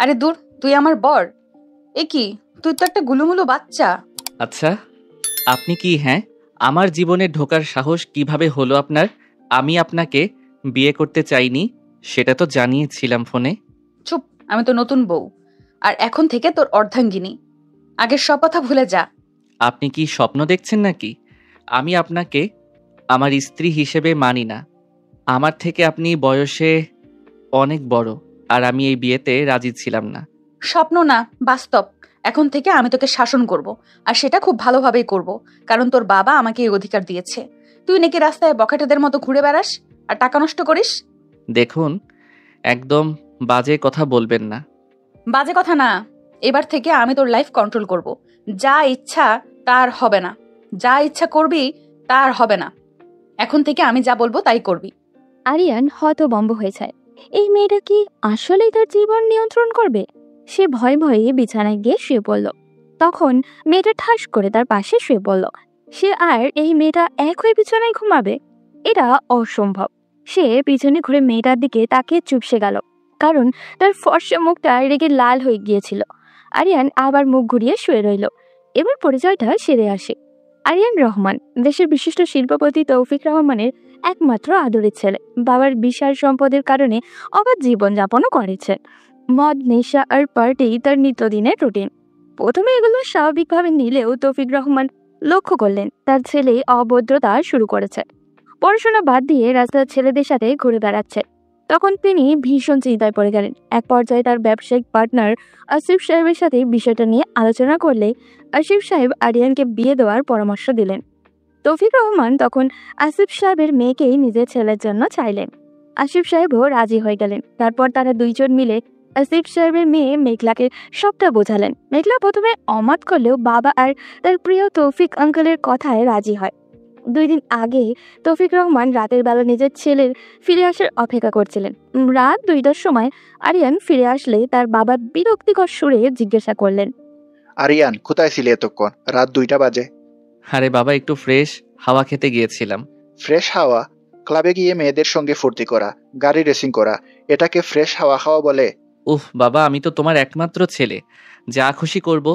আরে দূর, তুই আমার বর? এ কি, তুই তো একটা গুলুমুলু বাচ্চা। আচ্ছা, আপনি কি আমার জীবনে ঢোকার সাহস কিভাবে হলো আপনার? আমি আপনাকে বিয়ে করতে চাইনি, সেটা তো জানিয়েছিলাম ফোনে। চুপ, আমি তো নতুন বউ, আর এখন থেকে তোর অর্ধাঙ্গিনী। আগের সব কথা ভুলে যা। আপনি কি স্বপ্ন দেখছেন নাকি? আমি আপনাকে আমার স্ত্রী হিসেবে মানি না। আমার থেকে আপনি বয়সে অনেক বড়, আর আমি এই বিয়েতে রাজি ছিলাম না। স্বপ্ন না, বাস্তব। এখন থেকে আমি তোকে শাসন করব, আর সেটা খুব ভালোভাবেই করব, কারণ তোর বাবা আমাকে এই অধিকার দিয়েছে। তুই নাকি রাস্তায় বখাটেদের মতো ঘুরে বেড়াস আর টাকা নষ্ট করিস। দেখুন, একদম বাজে কথা বলবেন না। বাজে কথা না, এবার থেকে আমি তোর লাইফ কন্ট্রোল করব। যা ইচ্ছা তার হবে না, যা ইচ্ছা করবি তার হবে না। এখন থেকে আমি যা বলবো তাই করবি। আরিয়ান হতভম্ব হয়ে যায়। এই মেয়েটা কি আসলেই তার জীবন নিয়ন্ত্রণ করবে? সে ভয়ে ভয়ে বিছানায় গিয়ে শুয়ে পড়ল। তখন মেয়েটা ঠাস করে তার পাশে শুয়ে পড়ল। সে আর এই মেয়েটা এক হয়ে বিছানায় ঘুমাবে? এটা অসম্ভব। সে পিছনে ঘুরে মেয়েটার দিকে তাকিয়ে চুপসে গেল, কারণ তার ফর্সা মুখটা রেগে লাল হয়ে গিয়েছিল। আরিয়ান আবার মুখ ঘুরিয়ে শুয়ে রইল। এবার পরিচয়টা সেরে আসে। আরিয়ান রহমান দেশের বিশিষ্ট শিল্পপতি তৌফিক রহমানের একমাত্র আদরের ছেলে। বাবার বিশাল সম্পদের কারণে অবাধ জীবনযাপনও করেছেন। মদ, নেশা আর পার্টি তার নিত্যদিনের রুটিন। প্রথমে এগুলো স্বাভাবিকভাবে নিলেও তৌফিক রহমান লক্ষ্য করলেন তার ছেলে অভদ্রতা শুরু করেছে। পড়াশোনা বাদ দিয়ে রাস্তার ছেলেদের সাথে ঘুরে বেড়াচ্ছে। তখন তিনি ভীষণ চিন্তায় পড়ে গেলেন। এক পর্যায়ে তার ব্যবসায়িক পার্টনার আসিফ সাহেবের সাথে বিষয়টা নিয়ে আলোচনা করলে আসিফ সাহেব আরিয়ানকে বিয়ে দেওয়ার পরামর্শ দিলেন। তৌফিক রহমান তখন আসিফ সাহেবের মেয়েকেই নিজের ছেলের জন্য চাইলেন। আসিফ সাহেবও রাজি হয়ে গেলেন। তারপর তারা দুইজন মিলে আসিফ সাহেবের মেয়ে মেঘলাকে সবটা বোঝালেন। মেঘলা প্রথমে অমত করলেও বাবা আর তার প্রিয় তৌফিক আঙ্কেলের কথায় রাজি হয়। 2 দিন আগে তৌফিক রহমান রাতের বেলা নিজের ছেলের ফিরে আসার অপেক্ষা করছিলেন। রাত 2টার সময় আরিয়ান ফিরে আসলে তার বাবা বিরক্তিকর সুরে জিজ্ঞাসা করলেন, আরিয়ান, কোথায় ছিলে এতক্ষণ? রাত 2টা বাজে। আরে বাবা, একটু ফ্রেশ হাওয়া খেতে গিয়েছিলাম। ফ্রেশ হাওয়া? ক্লাবে গিয়ে মেয়েদের সঙ্গে ফুর্তি করা, গাড়ি রেসিং করা, এটাকে ফ্রেশ হাওয়া খাওয়া বলে? উফ বাবা, আমি তো তোমার একমাত্র ছেলে, যা খুশি করব।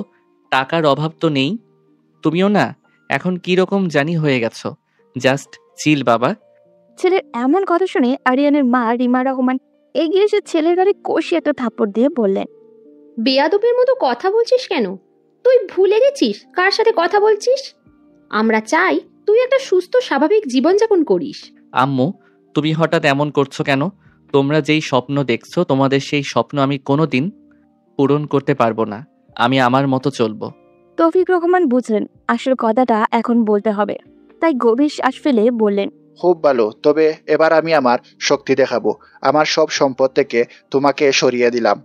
টাকার অভাব তো নেই। তুমিও না এখন কি রকম জানি হয়ে গেছো। জাস্ট চিল বাবা। ছেলের এমন কথা শুনে আরিয়ানের মা রিমা রহমান এগিয়ে এসে ছেলের গাড়ি কষিয়ে একটা থাপ্পড় দিয়ে বললেন, বেয়াদবের মতো কথা বলছিস কেন? তুই ভুলে গেছিস কার সাথে কথা বলছিস? আমরা চাই তুই একটা সুস্থ স্বাভাবিক জীবনযাপন করিস। আম্মু, তুমি হঠাৎ এমন করছো কেন? তোমরা যেই স্বপ্ন দেখছো, তোমাদের সেই স্বপ্ন আমি কোনোদিন পূরণ করতে পারবো না। আমি আমার মতো চলবো। তৌফিক রহমান বুঝলেন আসল কথাটা এখন বলতে হবে, তাই গভীর শ্বাস ফেলে বললেন, খুব ভালো, তবে এবার আমি আমার শক্তি দেখাবো। আমার সব সম্পদ থেকে তোমাকে সরিয়ে দিলাম।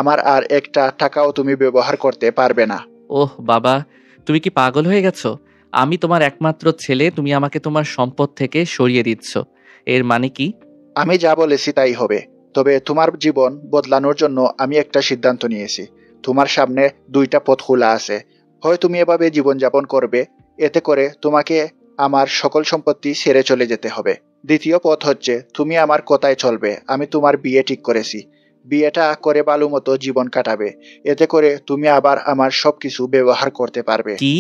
আমার আর একটা টাকাও তুমি ব্যবহার করতে পারবে না। ওহ বাবা, তুমি কি পাগল হয়ে গেছো? আমি তোমার একমাত্র ছেলে, তুমি আমাকে তোমার সম্পদ থেকে সরিয়ে দিচ্ছ? এর মানে কি? আমি যা বলেছি তাই হবে। তবে তোমার জীবন বদলানোর জন্য আমি একটা সিদ্ধান্ত নিয়েছি। তোমার সামনে 2টা পথ খোলা আছে। হয় তুমি এভাবে জীবনযাপন করবে, এতে করে তোমাকে আমার সকল সম্পত্তি ছেড়ে চলে যেতে হবে। দ্বিতীয় পথ হচ্ছে তুমি আমার কথায় চলবে। আমি তোমার বিয়ে ঠিক করেছি। বিয়েটা করে ভালো মতো জীবন কাটাবে। এতে করে তুমি আবার আমার সবকিছু ব্যবহার করতে পারবে। কি?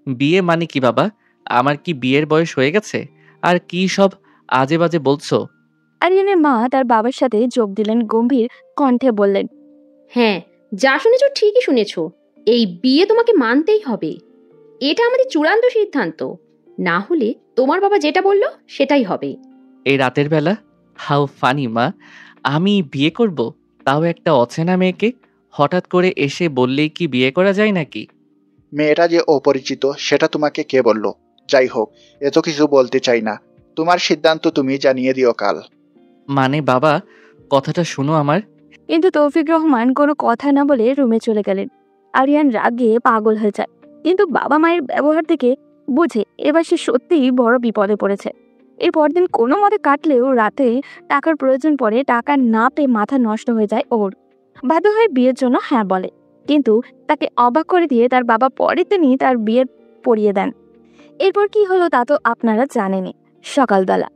বিয়ে মানে কি বাবা? আমার কি বিয়ের বয়স হয়ে গেছে? আর কি সব আজে বাজে বলছো? আরিয়ানের মা তার বাবার সাথে যোগ দিলেন। গম্ভীর কণ্ঠে বললেন, হ্যাঁ, যা শুনেছ ঠিকই শুনেছ। এই বিয়ে তোমাকে মানতেই হবে। এটা আমাদের চূড়ান্ত সিদ্ধান্ত। না হলে তোমার বাবা যেটা বলল সেটাই হবে। এই রাতের বেলা? হাউ ফানি মা! আমি বিয়ে করব, তাও একটা অচেনা মেয়েকে? হঠাৎ করে এসে বললেই কি বিয়ে করা যায় নাকি? মেয়েটা যে অপরিচিত সেটা তোমাকে কে বলল? যাই হোক, এত কিছু বলতে চাই না। তোমার সিদ্ধান্ত তুমি জানিয়ে দিও কাল। মানে বাবা, কথাটা শুনো আমার। কিন্তু তৌফিক রহমান কোনো কথা না বলে রুমে চলে গেলেন। আরিয়ান রাগে পাগল হয়ে যায়, কিন্তু বাবা মায়ের ব্যবহার থেকে বুঝে এবার সে সত্যিই বড় বিপদে পড়েছে। এর পরদিন কোনো মতে কাটলেও রাতে টাকার প্রয়োজন পড়ে। টাকা না পেয়ে মাথা নষ্ট হয়ে যায় ওর। বাধ্য হয়ে বিয়ের জন্য হ্যাঁ বলে, কিন্তু তাকে অবাক করে দিয়ে তার বাবা পরের দিনই তার বিয়ের পড়িয়ে দেন। এরপর কি হলো তা তো আপনারা জানেনই। সকালবেলা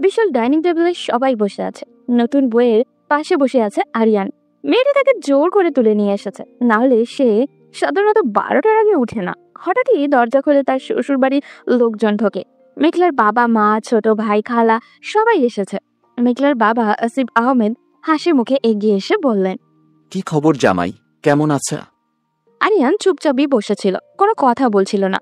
বিশাল ডাইনিং টেবিলে সবাই বসে আছে। নতুন বইয়ের পাশে বসে আছে আরিয়ান। মেয়েটা তাকে জোর করে তুলে নিয়ে এসেছে, না হলে সে সাধারণত 12টার আগে উঠে না। হঠাৎই দরজা খুলে তার শ্বশুর বাড়ির লোকজন ঢোকে। মেঘলার বাবা, মা, ছোট ভাই, খালা সবাই এসেছে। মেঘলার বাবা আসিফ আহমেদ হাসি মুখে এগিয়ে এসে বললেন, কি খবর জামাই, কেমন আছে? আরিয়ান চুপচাপই বসেছিল, কোনো কথা বলছিল না।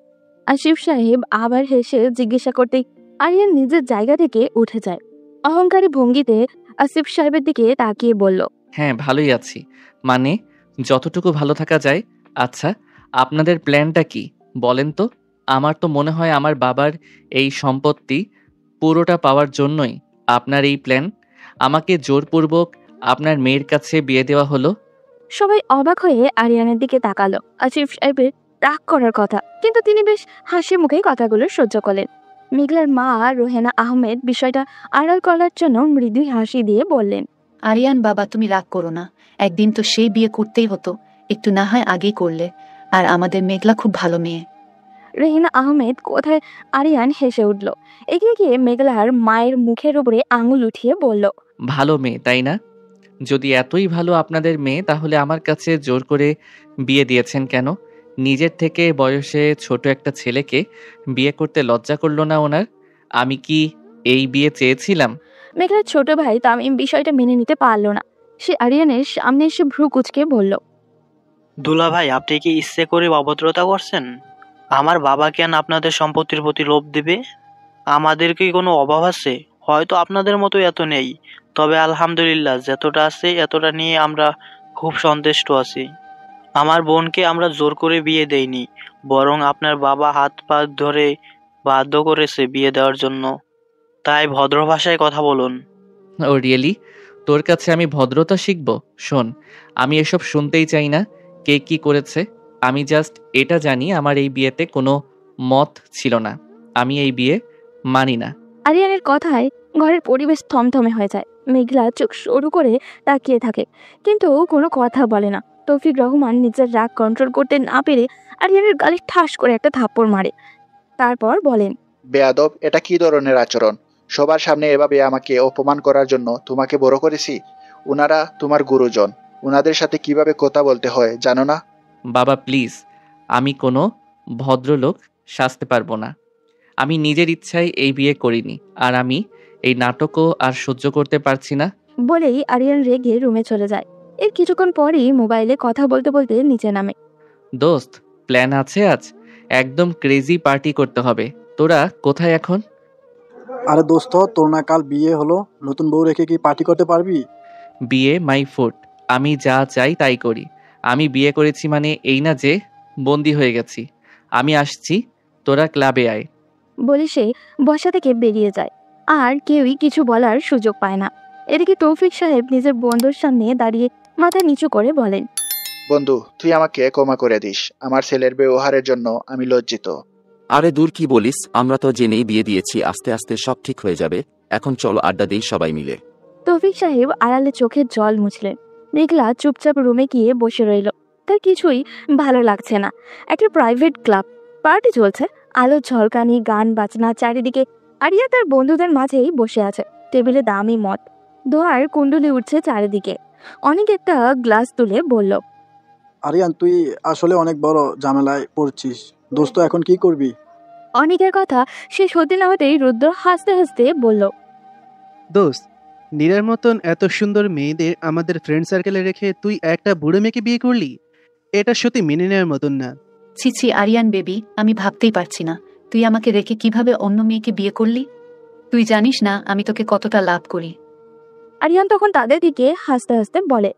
আসিফ সাহেব আবার হেসে জিজ্ঞাসা করতেই আরিয়ান নিজের জায়গা থেকে উঠে যায়। অহংকারী ভঙ্গিতে আসিফ সাহেবের দিকে তাকিয়ে বলল, হ্যাঁ ভালোই আছি, মানে যতটুকু ভালো থাকা যায়। আচ্ছা, আপনাদের প্ল্যানটা কি বলেন তো? আমার তো মনে হয় আমার বাবার এই সম্পত্তি পুরোটা পাওয়ার জন্যই আপনার এই প্ল্যান। আমাকে জোরপূর্বক আপনার মেয়ের কাছে বিয়ে দেওয়া হলো। সবাই অবাক হয়ে আরিয়ানের দিকে তাকালো। আসিফ সাহেবের রাগ করার কথা, কিন্তু তিনি বেশ হাসি মুখেই কথাগুলো সহ্য করলেন। মেঘলার মা রোহেনা আহমেদ বিষয়টা আড়াল করার জন্য মৃদু হাসি দিয়ে বললেন, আরিয়ান বাবা, তুমি রাগ করো না। একদিন তো সেই বিয়ে করতেই হতো, একটু না হয় আগেই করলে। আর আমাদের মেঘলা খুব ভালো মেয়ে। রেহিনা আহমেদ কোথায় আরিয়ান হেসে উঠল। এগিয়ে গিয়ে মেঘলার মায়ের মুখের উপরে আঙুল উঠিয়ে বলল, ভালো মেয়ে তাই না? যদি এতই ভালো আপনাদের মেয়ে, তাহলে আমার কাছে জোর করে বিয়ে দিয়েছেন কেন? নিজের থেকে বয়সে ছোট একটা ছেলেকে বিয়ে করতে লজ্জা করলো না ওনার? আমি কি এই বিয়ে চেয়েছিলাম? মেঘলার ছোট ভাই তামিম বিষয়টা মেনে নিতে পারল না। সে আরিয়ানের সামনে এসে ভ্রু কুচকে বলল, দুলা ভাই, আপনি কি ইচ্ছে করে অভদ্রতা করছেন? আমার বাবা কেন আপনাদের সম্পত্তির প্রতি লোভ দেবে? আমাদের কি কোনো অভাব আছে? হয়তো আপনাদের মতো এত নেই, তবে আলহামদুলিল্লাহ যতটা আছে এতটা নিয়ে আমরা খুব সন্তুষ্ট আছি। আমার বোনকে আমরা জোর করে বিয়ে দেইনি, বরং আপনার বাবা হাত পা ধরে বাধ্য করেছে বিয়ে দেওয়ার জন্য। তাই ভদ্র ভাষায় কথা বলুন। ও রিয়েলি? তোর কাছে আমি ভদ্রতা শিখব? শোন, আমি এসব শুনতেই চাই না কে কি করেছে। আমি জাস্ট এটা জানি আমার এই বিয়েতে কোনো মত ছিল না। আমি এই বিয়ে মানি না। আরিয়ানের কথায় ঘরের পরিবেশ থমথমে হয়ে যায়। মেঘলা চোখ সরু করে তাকিয়ে থাকে, কিন্তু কোনো কথা বলে না। তৌফিক রহমান নিজের রাগ কন্ট্রোল করতে না পেরে আরিয়ানের গালে ঠাস করে একটা থাপ্পড় মারে। তারপর বলেন, বেয়াদব, এটা কি ধরনের আচরণ? সবার সামনে এভাবে আমাকে অপমান করার জন্য তোমাকে বড় করেছি। উনারা তোমার গুরুজন, উনাদের সাথে কিভাবে কথা বলতে হয় জানো না? বাবা প্লিজ, আমি কোনো ভদ্রলোক সাজতে পারবো না। আমি নিজের ইচ্ছায় এই বিয়ে করিনি, আর আমি এই নাটকও আর সহ্য করতে পারছি না। বলেই আরিয়ান রেগে রুমে চলে যায়। এর কিছুক্ষণ পরই মোবাইলে কথা বলতে বলতে নিচে নামে। দোস্ত, প্ল্যান আছে আজ, একদম ক্রেজি পার্টি করতে হবে। তোরা কোথায় এখন? আরে দোস্ত, তোর না কাল বিয়ে হলো, নতুন বউ রেখে কি পার্টি করতে পারবি? বিয়ে মাই ফুট, আমি যা চাই তাই করি। আমি বিয়ে করেছি মানে এই না যে বন্দি হয়ে গেছি। আমি আসছি, তোরা ক্লাবে আয়। বলে সে বসা থেকে বেরিয়ে যায়, আর কেউই কিছু বলার সুযোগ পায় না। এদিকে তৌফিক সাহেব নিজের বন্ধুর সামনে দাঁড়িয়ে মাথা নিচু করে বলেন, বন্ধু, তুই আমাকে ক্ষমা করে দিস। আমার ছেলের ব্যবহারের জন্য আমি লজ্জিত। আরে দূর, কি বলিস? আমরা তো জেনেই বিয়ে দিয়েছি, আস্তে আস্তে সব ঠিক হয়ে যাবে। এখন চলো আড্ডা দেই সবাই মিলে। তৌফিক সাহেব আড়ালে চোখের জল মুছলেন। মেঘলা চুপচাপ রুমে গিয়ে বসে রইল। তার কিছুই ভালো লাগছে না। একটা প্রাইভেট ক্লাব, পার্টি চলছে, আলো ঝলকানি, গান বাজনা চারিদিকে। আরিয়া তার বন্ধুদের মাঝেই বসে আছে। টেবিলে দামি মদ, দোয়ার কুণ্ডলি উঠছে চারিদিকে। অনেক একটা গ্লাস তুলে বলল, আরিয়ান, তুই আসলে অনেক বড় ঝামেলায় পড়ছিস। দোস্ত, এখন কি করবি? অনেকের কথা শেষ হতে না হতেই রুদ্র হাসতে হাসতে বলল, দোস্ত, নীরার মতন এত সুন্দর মেয়েদের আমাদের ফ্রেন্ড সার্কেলে রেখে তুই একটা বুড়ো মেয়েকে বিয়ে করলি? এটা সত্যি মেনে নেওয়ার মতন না। ছিছি আরিয়ান বেবি, আমি ভাবতেই পারছি না তুই আমাকে রেখে কিভাবে অন্য মেয়েকে বিয়ে করলি। তুই জানিস না আমি তোকে কতটা লাভ করি। আরিয়ান তখন তাদের দিকে হাসতে হাসতে বলে,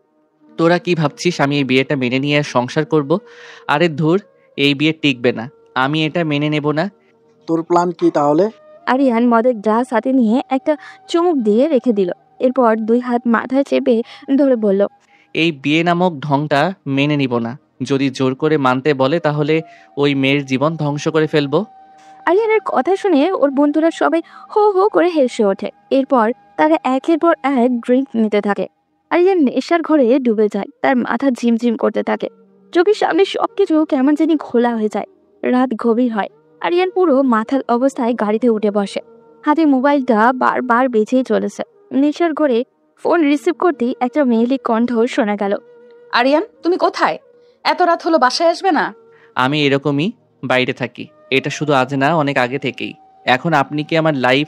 তোরা কি ভাবছিস আমি এই বিয়েটা মেনে নিয়ে সংসার করব? আরে ধুর, এই বিয়ে টিকবে না, আমি এটা মেনে নেব না। তোর প্ল্যান কি তাহলে? আরিয়ান মদের গ্লাস হাতে নিয়ে একটা চুমুক দিয়ে রেখে দিল। এরপর দুই হাত মাথায় চেপে ধরে বলল, এই বিয়ে নামক ঢংটা মেনে নিব না। যদি জোর করে মানতে বলে তাহলে ওই মেয়ের জীবন ধ্বংস করে ফেলবো। আরিয়ানের কথা শুনে ওর বন্ধুরা সবাই হো হো করে হেসে ওঠে। এরপর তারা একের পর এক ড্রিঙ্ক নিতে থাকে। আরিয়ান নেশার ঘরে ডুবে যায়। তার মাথা ঝিমঝিম করতে থাকে, চোখের সামনে সবকিছু কেমন জানি খোলা হয়ে যায়। রাত গভীর হয়। আরিয়ান পুরো মাথার অবস্থায় গাড়িতে উঠে বসে। হাতে মোবাইলটা বারবার বেজেই চলেছে। নেশার ঘরে ফোন রিসিভ করতেই একটা মেয়েলি কণ্ঠ শোনা গেল। আরিয়ান, তুমি কোথায়? এত রাত হলো, বাসায় আসবে না? আমি এরকমই বাইরে থাকি, এটা শুধু আজ না, অনেক আগে থেকেই। এখন আপনি কি আমার লাইফ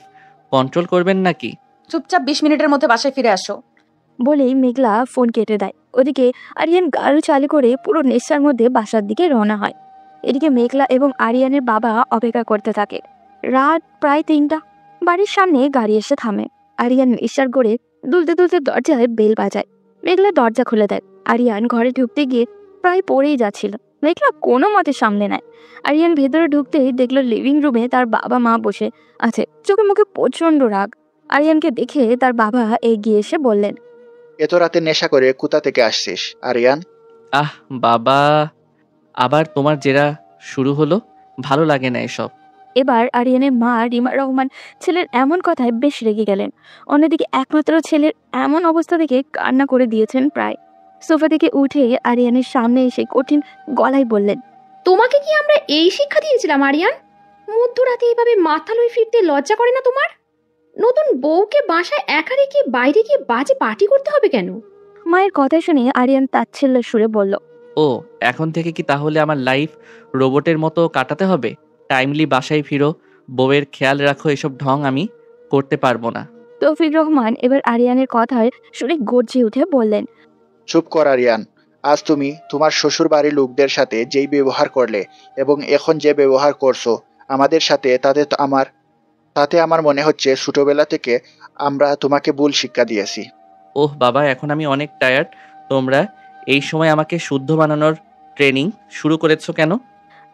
কন্ট্রোল করবেন নাকি? চুপচাপ 20 মিনিটের মধ্যে বাসায় ফিরে আসো। বলেই মেঘলা ফোন কেটে দেয়। ওদিকে আরিয়ান গাড়ি চালু করে পুরো নেশার মধ্যে বাসার দিকে রওনা হয়। এদিকে মেঘলা এবং আরিয়ানের বাবা অপেক্ষা করতে থাকে। রাত প্রায় 3টা। বাড়ির সামনে গাড়ি এসে থামে। আরিয়ান নেশার ঘরে দুলতে দুলতে দরজায় বেল বাজায়। মেঘলা দরজা খুলে দেয়। আরিয়ান ঘরে ঢুকতে গিয়ে প্রায় পড়েই যাচ্ছিল। মেঘলা কোনো মতে সামলে নেয়। আরিয়ান ভেতরে ঢুকতেই দেখলো লিভিং রুমে তার বাবা মা বসে আছে, চোখে মুখে প্রচন্ড রাগ। আরিয়ানকে দেখে তার বাবা এগিয়ে এসে বললেন, এত রাতে নেশা করে কোথা থেকে আসছিস আরিয়ান? আহ বাবা, আবার তোমার জেরা শুরু হলো? ভালো লাগে না এসব। এবার আরিয়ানের মা রিমা রহমান ছেলের এমন কথায় বেশ রেগে গেলেন। অন্যদিকে একমাত্র ছেলের এমন অবস্থা দেখে কান্না করে দিয়েছেন প্রায়। সোফা থেকে উঠে আরিয়ানের সামনে এসে কঠিন গলায় বললেন, তোমাকে কি আমরা এই শিক্ষা দিয়েছিলাম আরিয়ান? মধ্যরাতে এইভাবে মাথা লয়ে ফিরতে লজ্জা করে না তোমার? নতুন বউকে বাসায় একা রেখে বাইরে গিয়ে বাজে পার্টি করতে হবে কেন? মায়ের কথা শুনে আরিয়ান তাচ্ছিল্যের সুরে বলল, ও, এখন থেকে কি তাহলে আমার লাইফ রোবটের মতো কাটাতে হবে? টাইমলি বাসায় ফিরো, বউয়ের খেয়াল রাখো, এসব ঢং আমি করতে পারবো না। তৌফিক রহমান এবার আরিয়ানের কথায় শুনে গর্জে উঠে বললেন, চুপ কর আরিয়ান। আজ তুমি তোমার শ্বশুর বাড়ির লোকদের সাথে যেই ব্যবহার করলে এবং এখন যে ব্যবহার করছো আমাদের সাথে, তাতে আমার মনে হচ্ছে ছোটবেলা থেকে আমরা তোমাকে ভুল শিক্ষা দিয়েছি। ওহ বাবা, এখন আমি অনেক টায়ার্ড। তোমরা এই সময় আমাকে শুদ্ধ বানানোর ট্রেনিং শুরু করেছো কেন?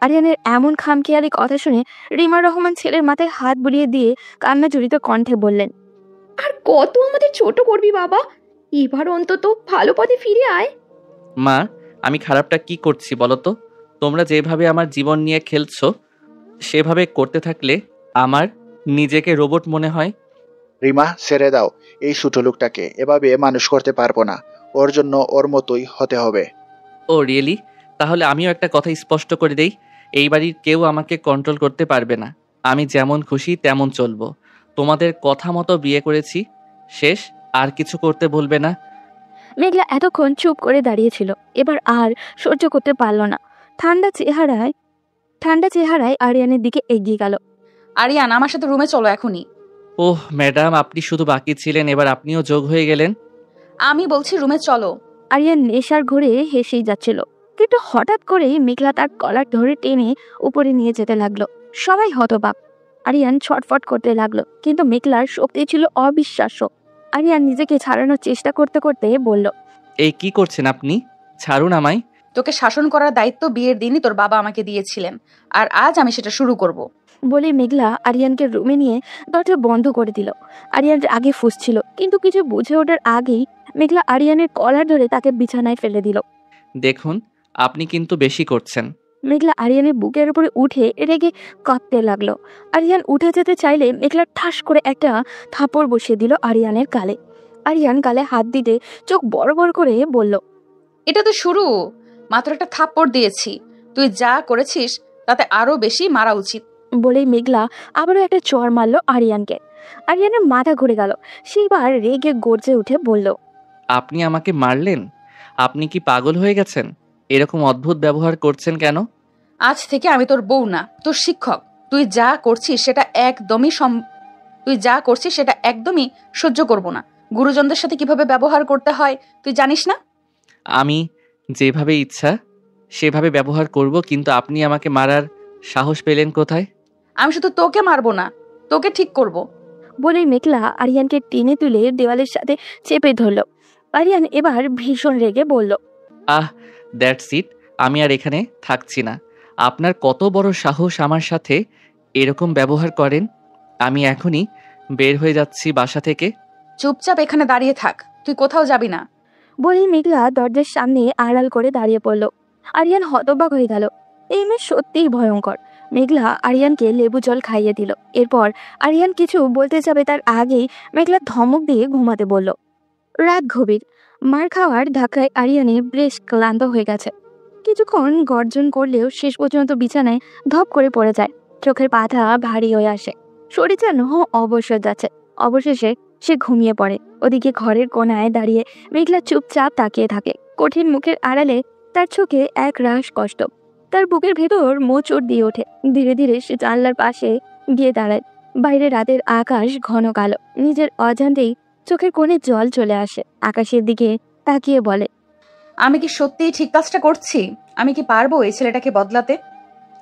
আরিয়ানের এমন খামখেয়ালি কথা শুনে রিমা রহমান ছেলের মাথায় হাত বুলিয়ে দিয়ে কান্না জড়িত কণ্ঠে বললেন, আর কত আমাদের ছোট করবি বাবা? এবার অন্তত ভালো পথে ফিরে আয়। মা, আমি খারাপটা কি করছি বলো তো? তোমরা যেভাবে আমার জীবন নিয়ে খেলছো সেভাবে করতে থাকলে আমার নিজেকে রোবট মনে হয়। রিমা, ছেড়ে দাও এই ছোট লোকটাকে, এভাবে মানুষ করতে পারবো না। ওর জন্য ওর মতোই হতে হবে। ও রিয়েলি? তাহলে আমিও একটা কথা স্পষ্ট করে দেই, এই বাড়ির কেউ আমাকে কন্ট্রোল করতে পারবে না। আমি যেমন খুশি তেমন চলবো। তোমাদের কথা মতো বিয়ে করেছি, শেষ। আর কিছু করতে বলবে না। মেঘলা এতক্ষণ চুপ করে দাঁড়িয়েছিল, এবার আর সহ্য করতে পারল না। ঠান্ডা চেহারায় আরিয়ানের দিকে এগিয়ে গেল। আরিয়ান, আমার সাথে রুমে চলো এখনই। ওহ ম্যাডাম, আপনি শুধু বাকি ছিলেন, এবার আপনিও যোগ হয়ে গেলেন। আমি বলছি রুমে চলো। আরিয়ান নেশার ঘোরে হেসেই যাচ্ছিল, কিন্তু হঠাৎ করেই মেঘলা তার কলার ধরে টেনে উপরে নিয়ে যেতে লাগলো। সবাই হতবাক। আরিয়ান ছটফট করতে লাগলো, কিন্তু মেঘলার শক্তি ছিল অবিশ্বাস্য। আরিয়ান নিজেকে ছাড়ানোর চেষ্টা করতে করতে বলল, এই কি করছেন আপনি? ছাড়ুন আমায়। তোকে শাসন করার দায়িত্ব বিয়ের দিনই তোর বাবা আমাকে দিয়েছিলেন, আর আজ আমি সেটা শুরু করব। বলে মেঘলা আরিয়ানকে রুমে নিয়ে দরজা বন্ধ করে দিল। আরিয়ান আগে ফুঁসছিল, কিন্তু কিছু বুঝে ওঠার আগেই মেঘলা আরিয়ানের কলার ধরে তাকে বিছানায় ফেলে দিল। দেখুন, আপনি কিন্তু বেশি করছেন। মেঘলা আরিয়ানের বুকের উপরে উঠে রেগে কাঁপতে লাগলো। আরিয়ান উঠে যেতে চাইলে মেঘলা ঠাস করে একটা থাপড় বসিয়ে দিল আরিয়ানের গালে। আরিয়ান গালে হাত দিতে চোখ বড় বড় করে বলল, এটা তো শুরু, মাত্র একটা থাপ্পড় দিয়েছি। তুই যা করেছিস তাতে আরো বেশি মারা উচিত। বলেই মেঘলা আবারও একটা চড় মারল আরিয়ানকে। আরিয়ানের মাথা ঘুরে গেল। সেইবার রেগে গর্জে উঠে বলল, আপনি আমাকে মারলেন? আপনি কি পাগল হয়ে গেছেন? এরকম অদ্ভুত ব্যবহার করছেন কেন? আজ থেকে আমি তোর বউ না, তোর শিক্ষক। তুই যা করছিস সেটা একদমই সহ্য করব না। গুরুজনদের সাথে কিভাবে ব্যবহার করতে হয় তুই জানিস না? আমি যেভাবে ইচ্ছা সেভাবে ব্যবহার করব, কিন্তু আপনি আমাকে মারার সাহস পেলেন কোথায়? আমি শুধু তোকে মারবো না, তোকে ঠিক করব। বলেই মেঘলা আরিয়ানকে টেনে তুলে দেওয়ালের সাথে চেপে ধরল। আরিয়ান এবার ভীষণ রেগে বলল, আহ, দ্যাটস ইট। আমি আর এখানে থাকছি না। আপনার কত বড় সাহস আমার সাথে এরকম ব্যবহার করেন? আমি এখনই বের হয়ে যাচ্ছি বাসা থেকে। চুপচাপ এখানে দাঁড়িয়ে থাক, তুই কোথাও যাবি না। বলেই মেঘলা দরজার সামনে আড়াল করে দাঁড়িয়ে পড়ল। আরিয়ান হতবাক হয়ে গেল। এই মেয়ে সত্যিই ভয়ঙ্কর। মেঘলা আরিয়ানকে লেবু জল খাইয়ে দিল। এরপর আরিয়ান কিছু বলতে যাবে তার আগেই মেঘলা ধমক দিয়ে ঘুমাতে বলল। রাত গভীর। মার খাওয়ার ধাক্কায় আরিয়ানে বেশ ক্লান্ত হয়ে গেছে। কিছুক্ষণ গর্জন করলেও শেষ পর্যন্ত বিছানায় ধপ করে পড়ে যায়। চোখের পাতা ভারী হয়ে আসে। শরীর যেন অবসর যাচ্ছে। অবশেষে সে ঘুমিয়ে পড়ে। ওদিকে ঘরের কোনায় দাঁড়িয়ে মেঘলা চুপচাপ তাকিয়ে থাকে। কঠিন মুখের আড়ালে তার চোখে এক রাশ কষ্ট। তার বুকের ভেতর মোচড় দিয়ে ওঠে। ধীরে ধীরে সে জানলার পাশে গিয়ে দাঁড়ায়। বাইরে রাতের আকাশ ঘন কালো। নিজের অজান্তেই চোখের কোণে জল চলে আসে। আকাশের দিকে তাকিয়ে বলে, আমি কি সত্যিই ঠিক কাজটা করছি? আমি কি পারবো এই ছেলেটাকে বদলাতে?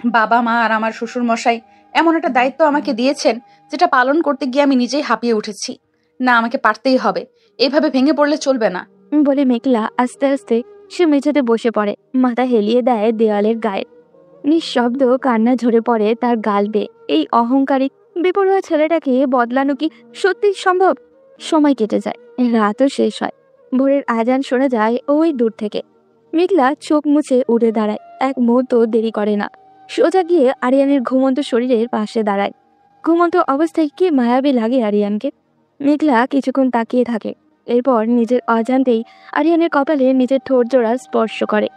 বাবা মা আর আমার শ্বশুর মশাই এমন একটা দায়িত্ব আমাকে দিয়েছেন, যেটা পালন করতে গিয়ে আমি নিজেই হাঁপিয়ে উঠেছি। না, আমাকে পারতেই হবে। এইভাবে ভেঙে পড়লে চলবে না। বলে মেঘলা আস্তে আস্তে সে মেঝেতে বসে পড়ে। মাথা হেলিয়ে দেয় দেওয়ালের গায়ে। নিঃশব্দ কান্না ঝরে পড়ে তার গাল বেয়ে। এই অহংকারী বেপরোয়া ছেলেটাকে বদলানো কি সত্যি সম্ভব? সময় কেটে যায়, রাতও শেষ হয়। ভোরের আজান শোনা যায় ওই দূর থেকে। মেঘলা চোখ মুছে উঠে দাঁড়ায়। এক মুহূর্ত দেরি করে না, সোজা গিয়ে আরিয়ানের ঘুমন্ত শরীরের পাশে দাঁড়ায়। ঘুমন্ত অবস্থায় কি মায়াবী লাগে আরিয়ানকে। মেঘলা কিছুক্ষণ তাকিয়ে থাকে। এরপর নিজের অজান্তেই আরিয়ানের কপালে নিজের ঠোঁট জোড়া স্পর্শ করে।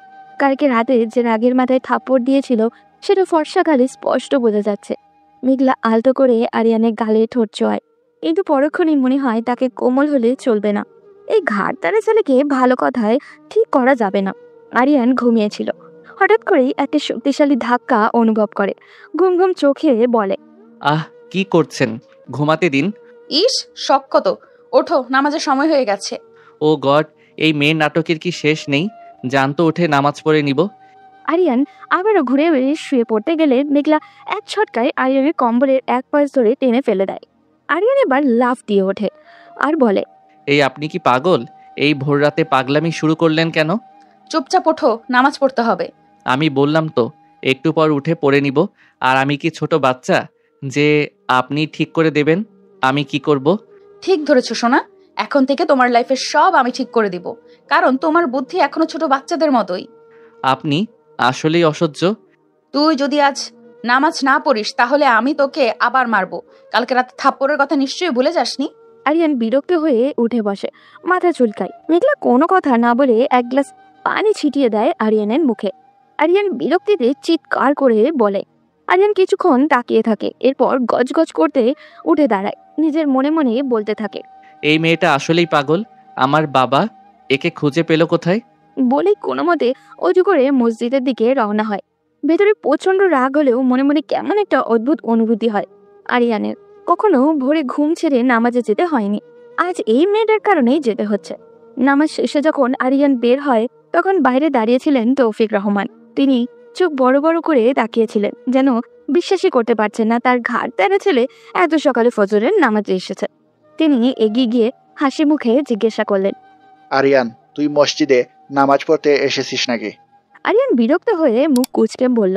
কালকে রাতে যে রাগের মাথায় থাপ্পড় দিয়েছিল সেটা ফর্সা গালে স্পষ্ট বোঝা যাচ্ছে। মেঘলা আলতো করে আরিয়ানের গালে ঠোঁট ছোঁয়, কিন্তু পরক্ষণেই মনে হয় তাকে কোমল হলে চলবে না। এই ঘাড়তারা ছেলেকে ভালো কথায় ঠিক করা যাবে না। আরিয়ান ঘুমিয়েছিল। হঠাৎ করেই একটা শক্তিশালী ধাক্কা অনুভব করে। ঘুম ঘুম চোখে বলে, কি করছেন? ঘুমাতে দিন। ইস, শখ কত! ওঠো, নামাজের সময় হয়ে গেছে। ও গড, এই মেয়ের নাটকের কি শেষ নেই? জানতো উঠে নামাজ পড়ে নিব। আরিয়ান আবারও ঘুরে বেরিয়ে শুয়ে পড়তে গেলে মেঘলা এক ছটকায় আরিয়ানের কম্বলের এক পাশ ধরে টেনে ফেলে দেয়। আরিয়ান এবার লাফ দিয়ে ওঠে আর বলে, এই আপনি কি পাগল? এই ভোর রাতে পাগলামি শুরু করলেন কেন? চুপচাপ ওঠো, নামাজ পড়তে হবে। আমি বললাম তো একটু পর উঠে পড়ে নিব। আর আমি কি ছোট বাচ্চা যে আপনি ঠিক করে দেবেন আমি কি করব? ঠিক ধরেছো সোনা। এখন থেকে তোমার লাইফের সব আমি ঠিক করে দিব, কারণ তোমার বুদ্ধি এখনো ছোট বাচ্চাদের মতোই। আপনি আসলেই অসহ্য। তুই যদি আজ নামাজ না পড়িস তাহলে আমি তোকে আবার মারবো। কালকে রাতে থাপ্পড়ের কথা নিশ্চয়ই ভুলে যাসনি। আরিয়ান বিরক্ত হয়ে উঠে বসে, মাথা চুলকায়। মেঘলা কোনো কথা না বলে এক গ্লাস পানি ছিটিয়ে দেয় আরিয়ানের মুখে। আরিয়ান বিরক্তিতে চিৎকার করে বলে। আরিয়ান কিছুক্ষণ তাকিয়ে থাকে, এরপর গজগজ করতে উঠে দাঁড়ায়। নিজের মনে মনে বলতে থাকে, এই মেয়েটা আসলেই পাগল। আমার বাবা একে খুঁজে পেল কোথায়? বলে কোনো মতে অজু করে মসজিদের দিকে রওনা হয়। ভেতরে প্রচন্ড রাগ হলেও মনে মনে কেমন একটা অদ্ভুত অনুভূতি হয় আরিয়ানের। কখনো ভোরে ঘুম ছেড়ে নামাজে যেতে হয়নি, আজ এই মেয়েটার কারণেই যেতে হচ্ছে। নামাজ শেষে যখন আরিয়ান বের হয় তখন বাইরে দাঁড়িয়েছিলেন তৌফিক রহমান। তিনি চোখ বড় বড় করে তাকিয়েছিলেন, যেন বিশ্বাসই করতে পারছেন না তার ঘাড় তেরা ছেলে এত সকালে ফজরের নামাজে এসেছে। তিনি এগিয়ে গিয়ে হাসি মুখে জিজ্ঞাসা করলেন, আরিয়ান, তুই মসজিদে নামাজ পড়তে এসেছিস নাকি? আরিয়ান বিরক্ত হয়ে মুখ কুঁচকে বলল,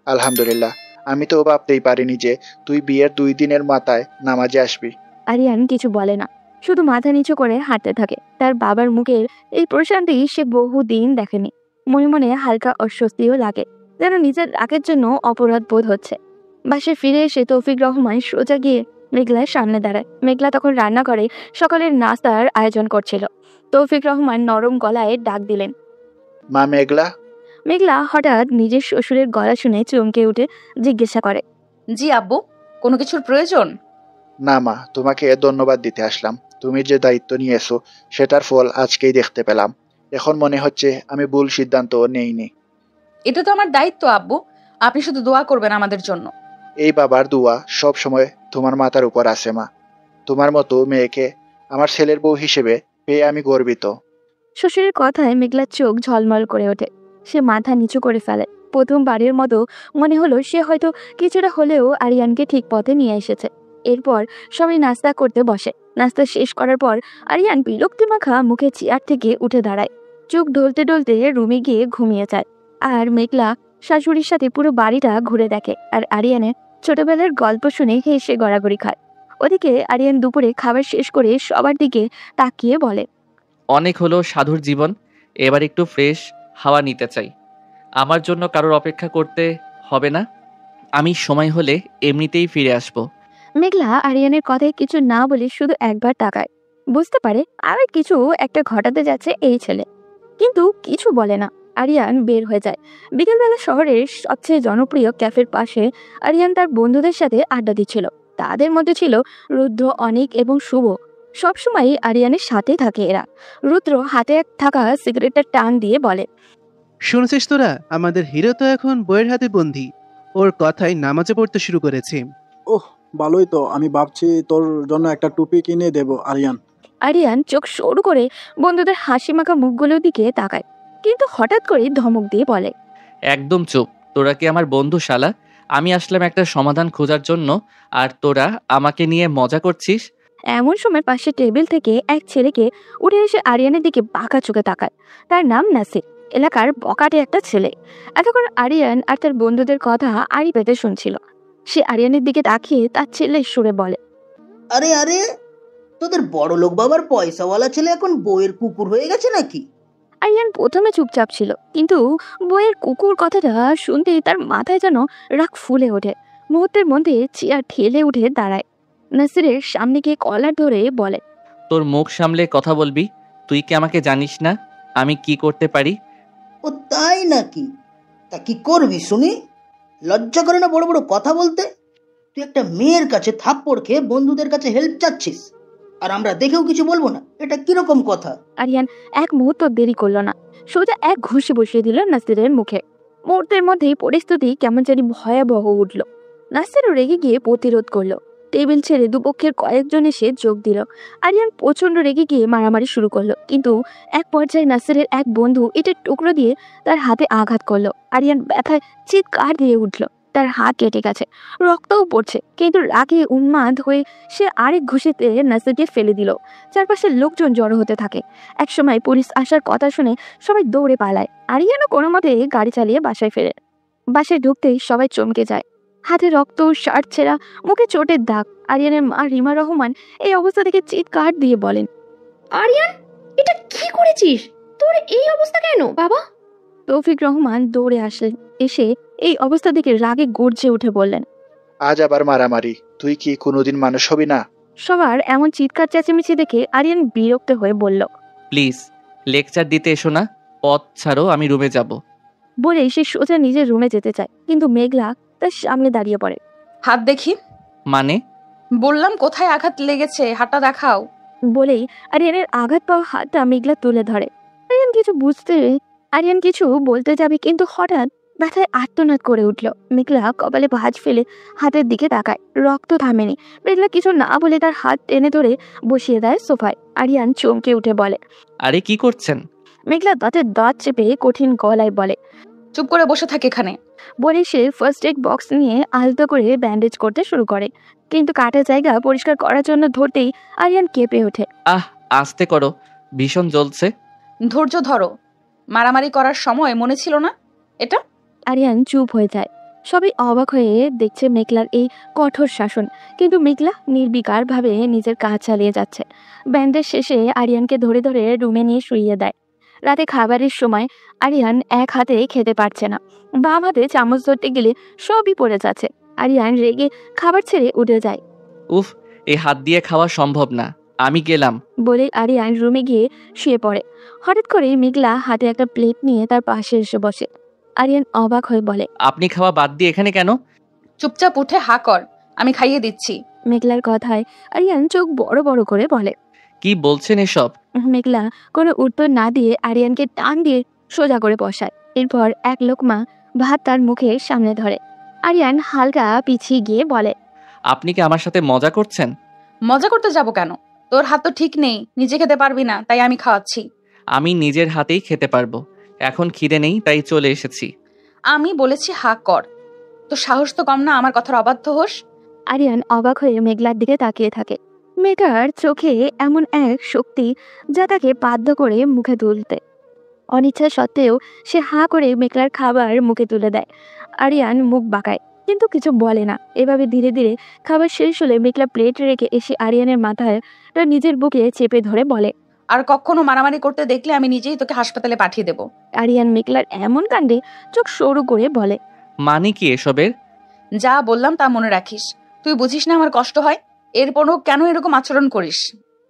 আলহামদুলিল্লাহ, আমি তো ভাবতেই পারিনি যে তুই বিয়ের 2 দিনের মাথায় নামাজে আসবি। আরিয়ান কিছু বলে না, শুধু মাথা নিচু করে হাঁটতে থাকে। তার বাবার মুখের এই প্রশান্তি সে বহুদিন দেখেনি। মনে মনে হালকা অস্বস্তিও লাগে, যেন নিজের রাগের জন্য অপরাধ বোধ হচ্ছে। বাসায় ফিরে এসে তৌফিক রহমান সোজা গিয়ে মেঘলার সামনে দাঁড়ায়। মেঘলা তখন রান্না করে সকালের নাস্তার আয়োজন করছিল। তৌফিক রহমান নরম গলায় ডাক দিলেন, মা মেঘলা। মেঘলা হঠাৎ নিজের শ্বশুরের গলা শুনে চমকে উঠে জিজ্ঞাসা করে, জি আব্বু, কোনো কিছুর প্রয়োজন? না মা, তোমাকে ধন্যবাদ দিতে আসলাম। তুমি যে দায়িত্ব নিয়েছো সেটার ফল আজকেই দেখতে পেলাম। এখন মনে হচ্ছে আমি ভুল সিদ্ধান্ত নেইনি। এটা তো আমার দায়িত্ব আব্বু, আপনি শুধু দোয়া করবেন আমাদের জন্য। এই বাবার দোয়া সব সময় তোমার মাথার উপর আছে মা। তোমার মতো মেয়েকে আমার ছেলের বউ হিসেবে পেয়ে আমি গর্বিত। শ্বশুরের কথায় মেঘলার চোখ ঝলমল করে ওঠে। সে মাথা নিচু করে ফেলে। প্রথমবারের মতো মনে হলো সে হয়তো কিছুটা হলেও আরিয়ানকে ঠিক পথে নিয়ে এসেছে। এরপর সবাই নাস্তা করতে বসে। নাস্তা শেষ করার পর আরিয়ান বিরক্তি মাখা মুখে চেয়ার থেকে উঠে দাঁড়ায়। চোখ ঢলতে ঢলতে রুমে গিয়ে ঘুমিয়ে যায়। আর মেঘলা শাশুড়ির সাথে পুরো বাড়িটা ঘুরে দেখে আর আরিয়ানের ছোটবেলার গল্প শুনে হেসে গড়াগড়ি খায়। ওদিকে আরিয়ান দুপুরে খাবার শেষ করে সবার দিকে তাকিয়ে বলে, অনেক হলো সাধুর জীবন, এবার একটু ফ্রেশ হাওয়া নিতে চাই। আমার জন্য কারোর অপেক্ষা করতে হবে না। আমি সময় হলে এমনিতেই ফিরে আসব। মেঘলা আরিয়ানের কথায় কিছু না বলে শুধু একবার তাকায়। বুঝতে পারে আর কিছু একটা ঘটাতে যাচ্ছে এই ছেলে, কিন্তু কিছু বলে না। আরিয়ান বের হয়ে যায়। বিকেলবেলা শহরের সবচেয়ে জনপ্রিয় ক্যাফের পাশে আরিয়ান তার বন্ধুদের সাথে আড্ডা দিচ্ছিল। তাদের মধ্যে ছিল রুদ্র, অনিক এবং শুভ। সবসময় আরিয়ানের সাথেই থাকে এরা। রুদ্র হাতে থাকা সিগারেটটা টান দিয়ে বলে, শুনছিস তোরা, আমাদের হিরো তো এখন বইয়ের হাতে বন্দী। ওর কথায় নামাজে পড়তে শুরু করেছে। ওহ, ভালোই তো। আমি ভাবছি তোর জন্য একটা টুপি কিনে দেব আরিয়ান। আরিয়ান চোখ সরু করে বন্ধুদের হাসি মাখা মুখগুলোর দিকে তাকায়, কিন্তু হঠাৎ করে ধমক দিয়ে বলে, একদম চুপ। তোরা কি আমার বন্ধু শালা? আমি আসলাম একটা সমাধান খোঁজার জন্য, আর তোরা আমাকে নিয়ে মজা করছিস। এমন সময় পাশে টেবিল থেকে এক ছেলেকে উঠে এসে আরিয়ানের দিকে বাঁকা চোখে তাকায়। তার নাম নাসির, এলাকার বকাটে একটা ছেলে। এতক্ষণ আরিয়ান আর তার বন্ধুদের কথা আড়ি পেতে শুনছিল। সে আরিয়ানের দিকে তাকিয়ে তার ছেলের সুরে বলে, আরে আরে, তোদের বড় লোক বাবার পয়সাওয়ালা ছেলে এখন বইয়ের কুকুর হয়ে গেছে নাকি? আরিয়ান প্রথমে চুপচাপ ছিল, কিন্তু বইয়ের কুকুর কথাটা শুনতে তার মাথায় যেন রাগ ফুলে ওঠে। মুহূর্তের মধ্যে চেয়ার ঠেলে উঠে দাঁড়ায়। নাসিরের সামনে গিয়ে কলার ধরে বলে, তোর মুখ সামলে কথা বলবি। তুই কি আমাকে জানিস না আমি কি করতে পারি? ও তাই নাকি? তা কি করবি শুনি? লজ্জা করে না বড় বড় কথা বলতে? তুই একটা মেয়ের কাছে থাপ্পড় খেয়ে বন্ধুদের কাছে হেল্প চাচ্ছিস, আর আমরা দেখেও কিছু বলবো না? এটা কিরকম কথা? আরিয়ান এক মুহূর্ত দেরি করলো না, সোজা এক ঘুষি বসিয়ে দিল নাসিরের মুখে। মুহূর্তের মধ্যেই পরিস্থিতি কেমন জানি ভয়াবহ উঠল। নাসিরও রেগে গিয়ে প্রতিরোধ করলো। টেবিল ছেড়ে দুপক্ষের কয়েকজন এসে যোগ দিল। আরিয়ান প্রচন্ড রেগে গিয়ে মারামারি শুরু করলো, কিন্তু এক পর্যায়ে নাসিরের এক বন্ধু এটার টুকরো দিয়ে তার হাতে আঘাত করলো। আরিয়ান ব্যথায় চিৎকার দিয়ে উঠলো। তার হাত কেটে গেছে, রক্তও পড়ছে, কিন্তু রাগে উন্মাদ হয়ে সে আরেক ঘুষিতে নাসিরকে ফেলে দিল। চারপাশের লোকজন জড়ো হতে থাকে। একসময় পুলিশ আসার কথা শুনে সবাই দৌড়ে পালায়। আরিয়ানও কোনো মতে গাড়ি চালিয়ে বাসায় ফেরে। বাসায় ঢুকতেই সবাই চমকে যায়। হাতে রক্ত, শার্ট ছেঁড়া, মুখে চোটের দাগ। আরিয়ানের মা রিমা রহমান এই অবস্থা থেকে চিৎকার দিয়ে বলেন, আরিয়ান, এটা কি করেছিস? তোর এই অবস্থা কেন বাবা? তৌফিক রহমান দৌড়ে আসলেন। এসে এই অবস্থা দেখে রাগে গর্জে উঠে বললেন, আজ আবার মারামারি? তুই কি কোনোদিন মানুষ হবি না? সবার এমন চিৎকার চেঁচামেচি দেখে আরিয়ান বিরক্ত হয়ে বলল, প্লিজ লেকচার দিতে এসো না, পথ ছাড়ো, আমি রুমে যাব। বলে সে সোজা নিজের রুমে যেতে চায়, কিন্তু মেঘলা তার সামনে দাঁড়িয়ে পড়ে। হাত দেখি। মানে? বললাম কোথায় আঘাত লেগেছে, হাতটা দেখাও। বলেই আরিয়ানের আঘাত পাওয়া হাতটা মেঘলা তুলে ধরে। আরিয়ান কিছু বলতে যাবে, কিন্তু হঠাৎ ব্যথায় আর্তনাদ করে উঠল। মেঘলা কপালে ভাঁজ ফেলে হাতের দিকে তাকায়, রক্ত থামেনি। মেঘলা কিছু না বলে তার হাত টেনে ধরে বসিয়ে দেয় সোফায়। আরিয়ান চমকে উঠে বলে, আরে কি করছেন? মেঘলা দাঁতের দাঁত চেপে কঠিন গলায় বলে, চুপ করে বসে থাকে এখানে। বলে সে ফার্স্ট এড বক্স নিয়ে আলতো করে ব্যান্ডেজ করতে শুরু করে, কিন্তু কাটা জায়গা পরিষ্কার করার জন্য ধরতেই আরিয়ান কেঁপে ওঠে। আস্তে করো, ভীষণ জ্বলছে। ধৈর্য ধরো, মারামারি করার সময় মনে ছিল না এটা? আরিয়ান চুপ হয়ে যায়। সবাই অবাক হয়ে দেখছে মেঘলার এই কঠোর শাসন, কিন্তু মেঘলা নির্বিকার ভাবে নিজের কাজ চালিয়ে যাচ্ছে। ব্যান্ডেজ শেষে আরিয়ানকে ধরে ধরে রুমে নিয়ে শুইয়ে দেয়। রাতে খাবারের সময় আরিয়ান এক হাতে খেতে পারছে না, বাম হাতে চামচ ধরতে গেলে সবই পড়ে যাচ্ছে। আরিয়ান রেগে খাবার ছেড়ে উঠে যায়। উফ, এই হাত দিয়ে খাওয়া সম্ভব না, আমি গেলাম। বলে আরিয়ান রুমে গিয়ে শুয়ে পড়ে। হঠাৎ করে মেঘলা হাতে একটা প্লেট নিয়ে তার পাশে এসে বসে। আরিয়ান অবাক হয়ে বলে, আপনি খাওয়া বাদ দিয়ে এখানে কেন? চুপচাপ উঠে হা কর, আমি খাইয়ে দিচ্ছি। মেঘলার কথায় আরিয়ান চোখ বড় বড় করে বলে, কি বলছেন এসব? মেঘলা কোনো উত্তর না দিয়ে আরিয়ানকে টান দিয়ে সোজা করে বসায়। এরপর এক লোকমা ভাত তার মুখের সামনে ধরে। আরিয়ান হালকা পিছিয়ে গিয়ে বলে, আপনি কি আমার সাথে মজা করছেন? মজা করতে যাব কেন? তোর হাত তো ঠিক নেই, নিজে খেতে পারবি না, তাই আমি খাওয়াচ্ছি। আমি নিজের হাতেই খেতে পারবো, এখন খিদে নেই তাই চলে এসেছি। আমি বলেছি হা কর, তো সাহস তো কম না আমার কথার অবাধ্য হোস। আরিয়ান অবাক হয়ে মেঘলার দিকে তাকিয়ে থাকে। মেঘার চোখে এমন এক শক্তি যা তাকে বাধ্য করে মুখে তুলতে। অনিচ্ছা সত্ত্বেও সে হা করে মেঘলার খাবার মুখে তুলে দেয়। আরিয়ান মুখ বাঁকায়, কিন্তু কিছু বলে না। এভাবে ধীরে ধীরে খাবার শেষ হলে মেঘলা প্লেট রেখে এসে আরিয়ানের মাথায় তার নিজের বুকে চেপে ধরে বলে, আর কখনো মারামারি করতে দেখলে আমি নিজেই তোকে হাসপাতালে পাঠিয়ে দেব। আরিয়ান মেঘলার এমন কাণ্ডে চোখ সরু করে বলে, মানে কি এসবের? যা বললাম তা মনে রাখিস। তুই বুঝিস না আমার কষ্ট হয়, এরপরও কেন এরকম আচরণ করিস?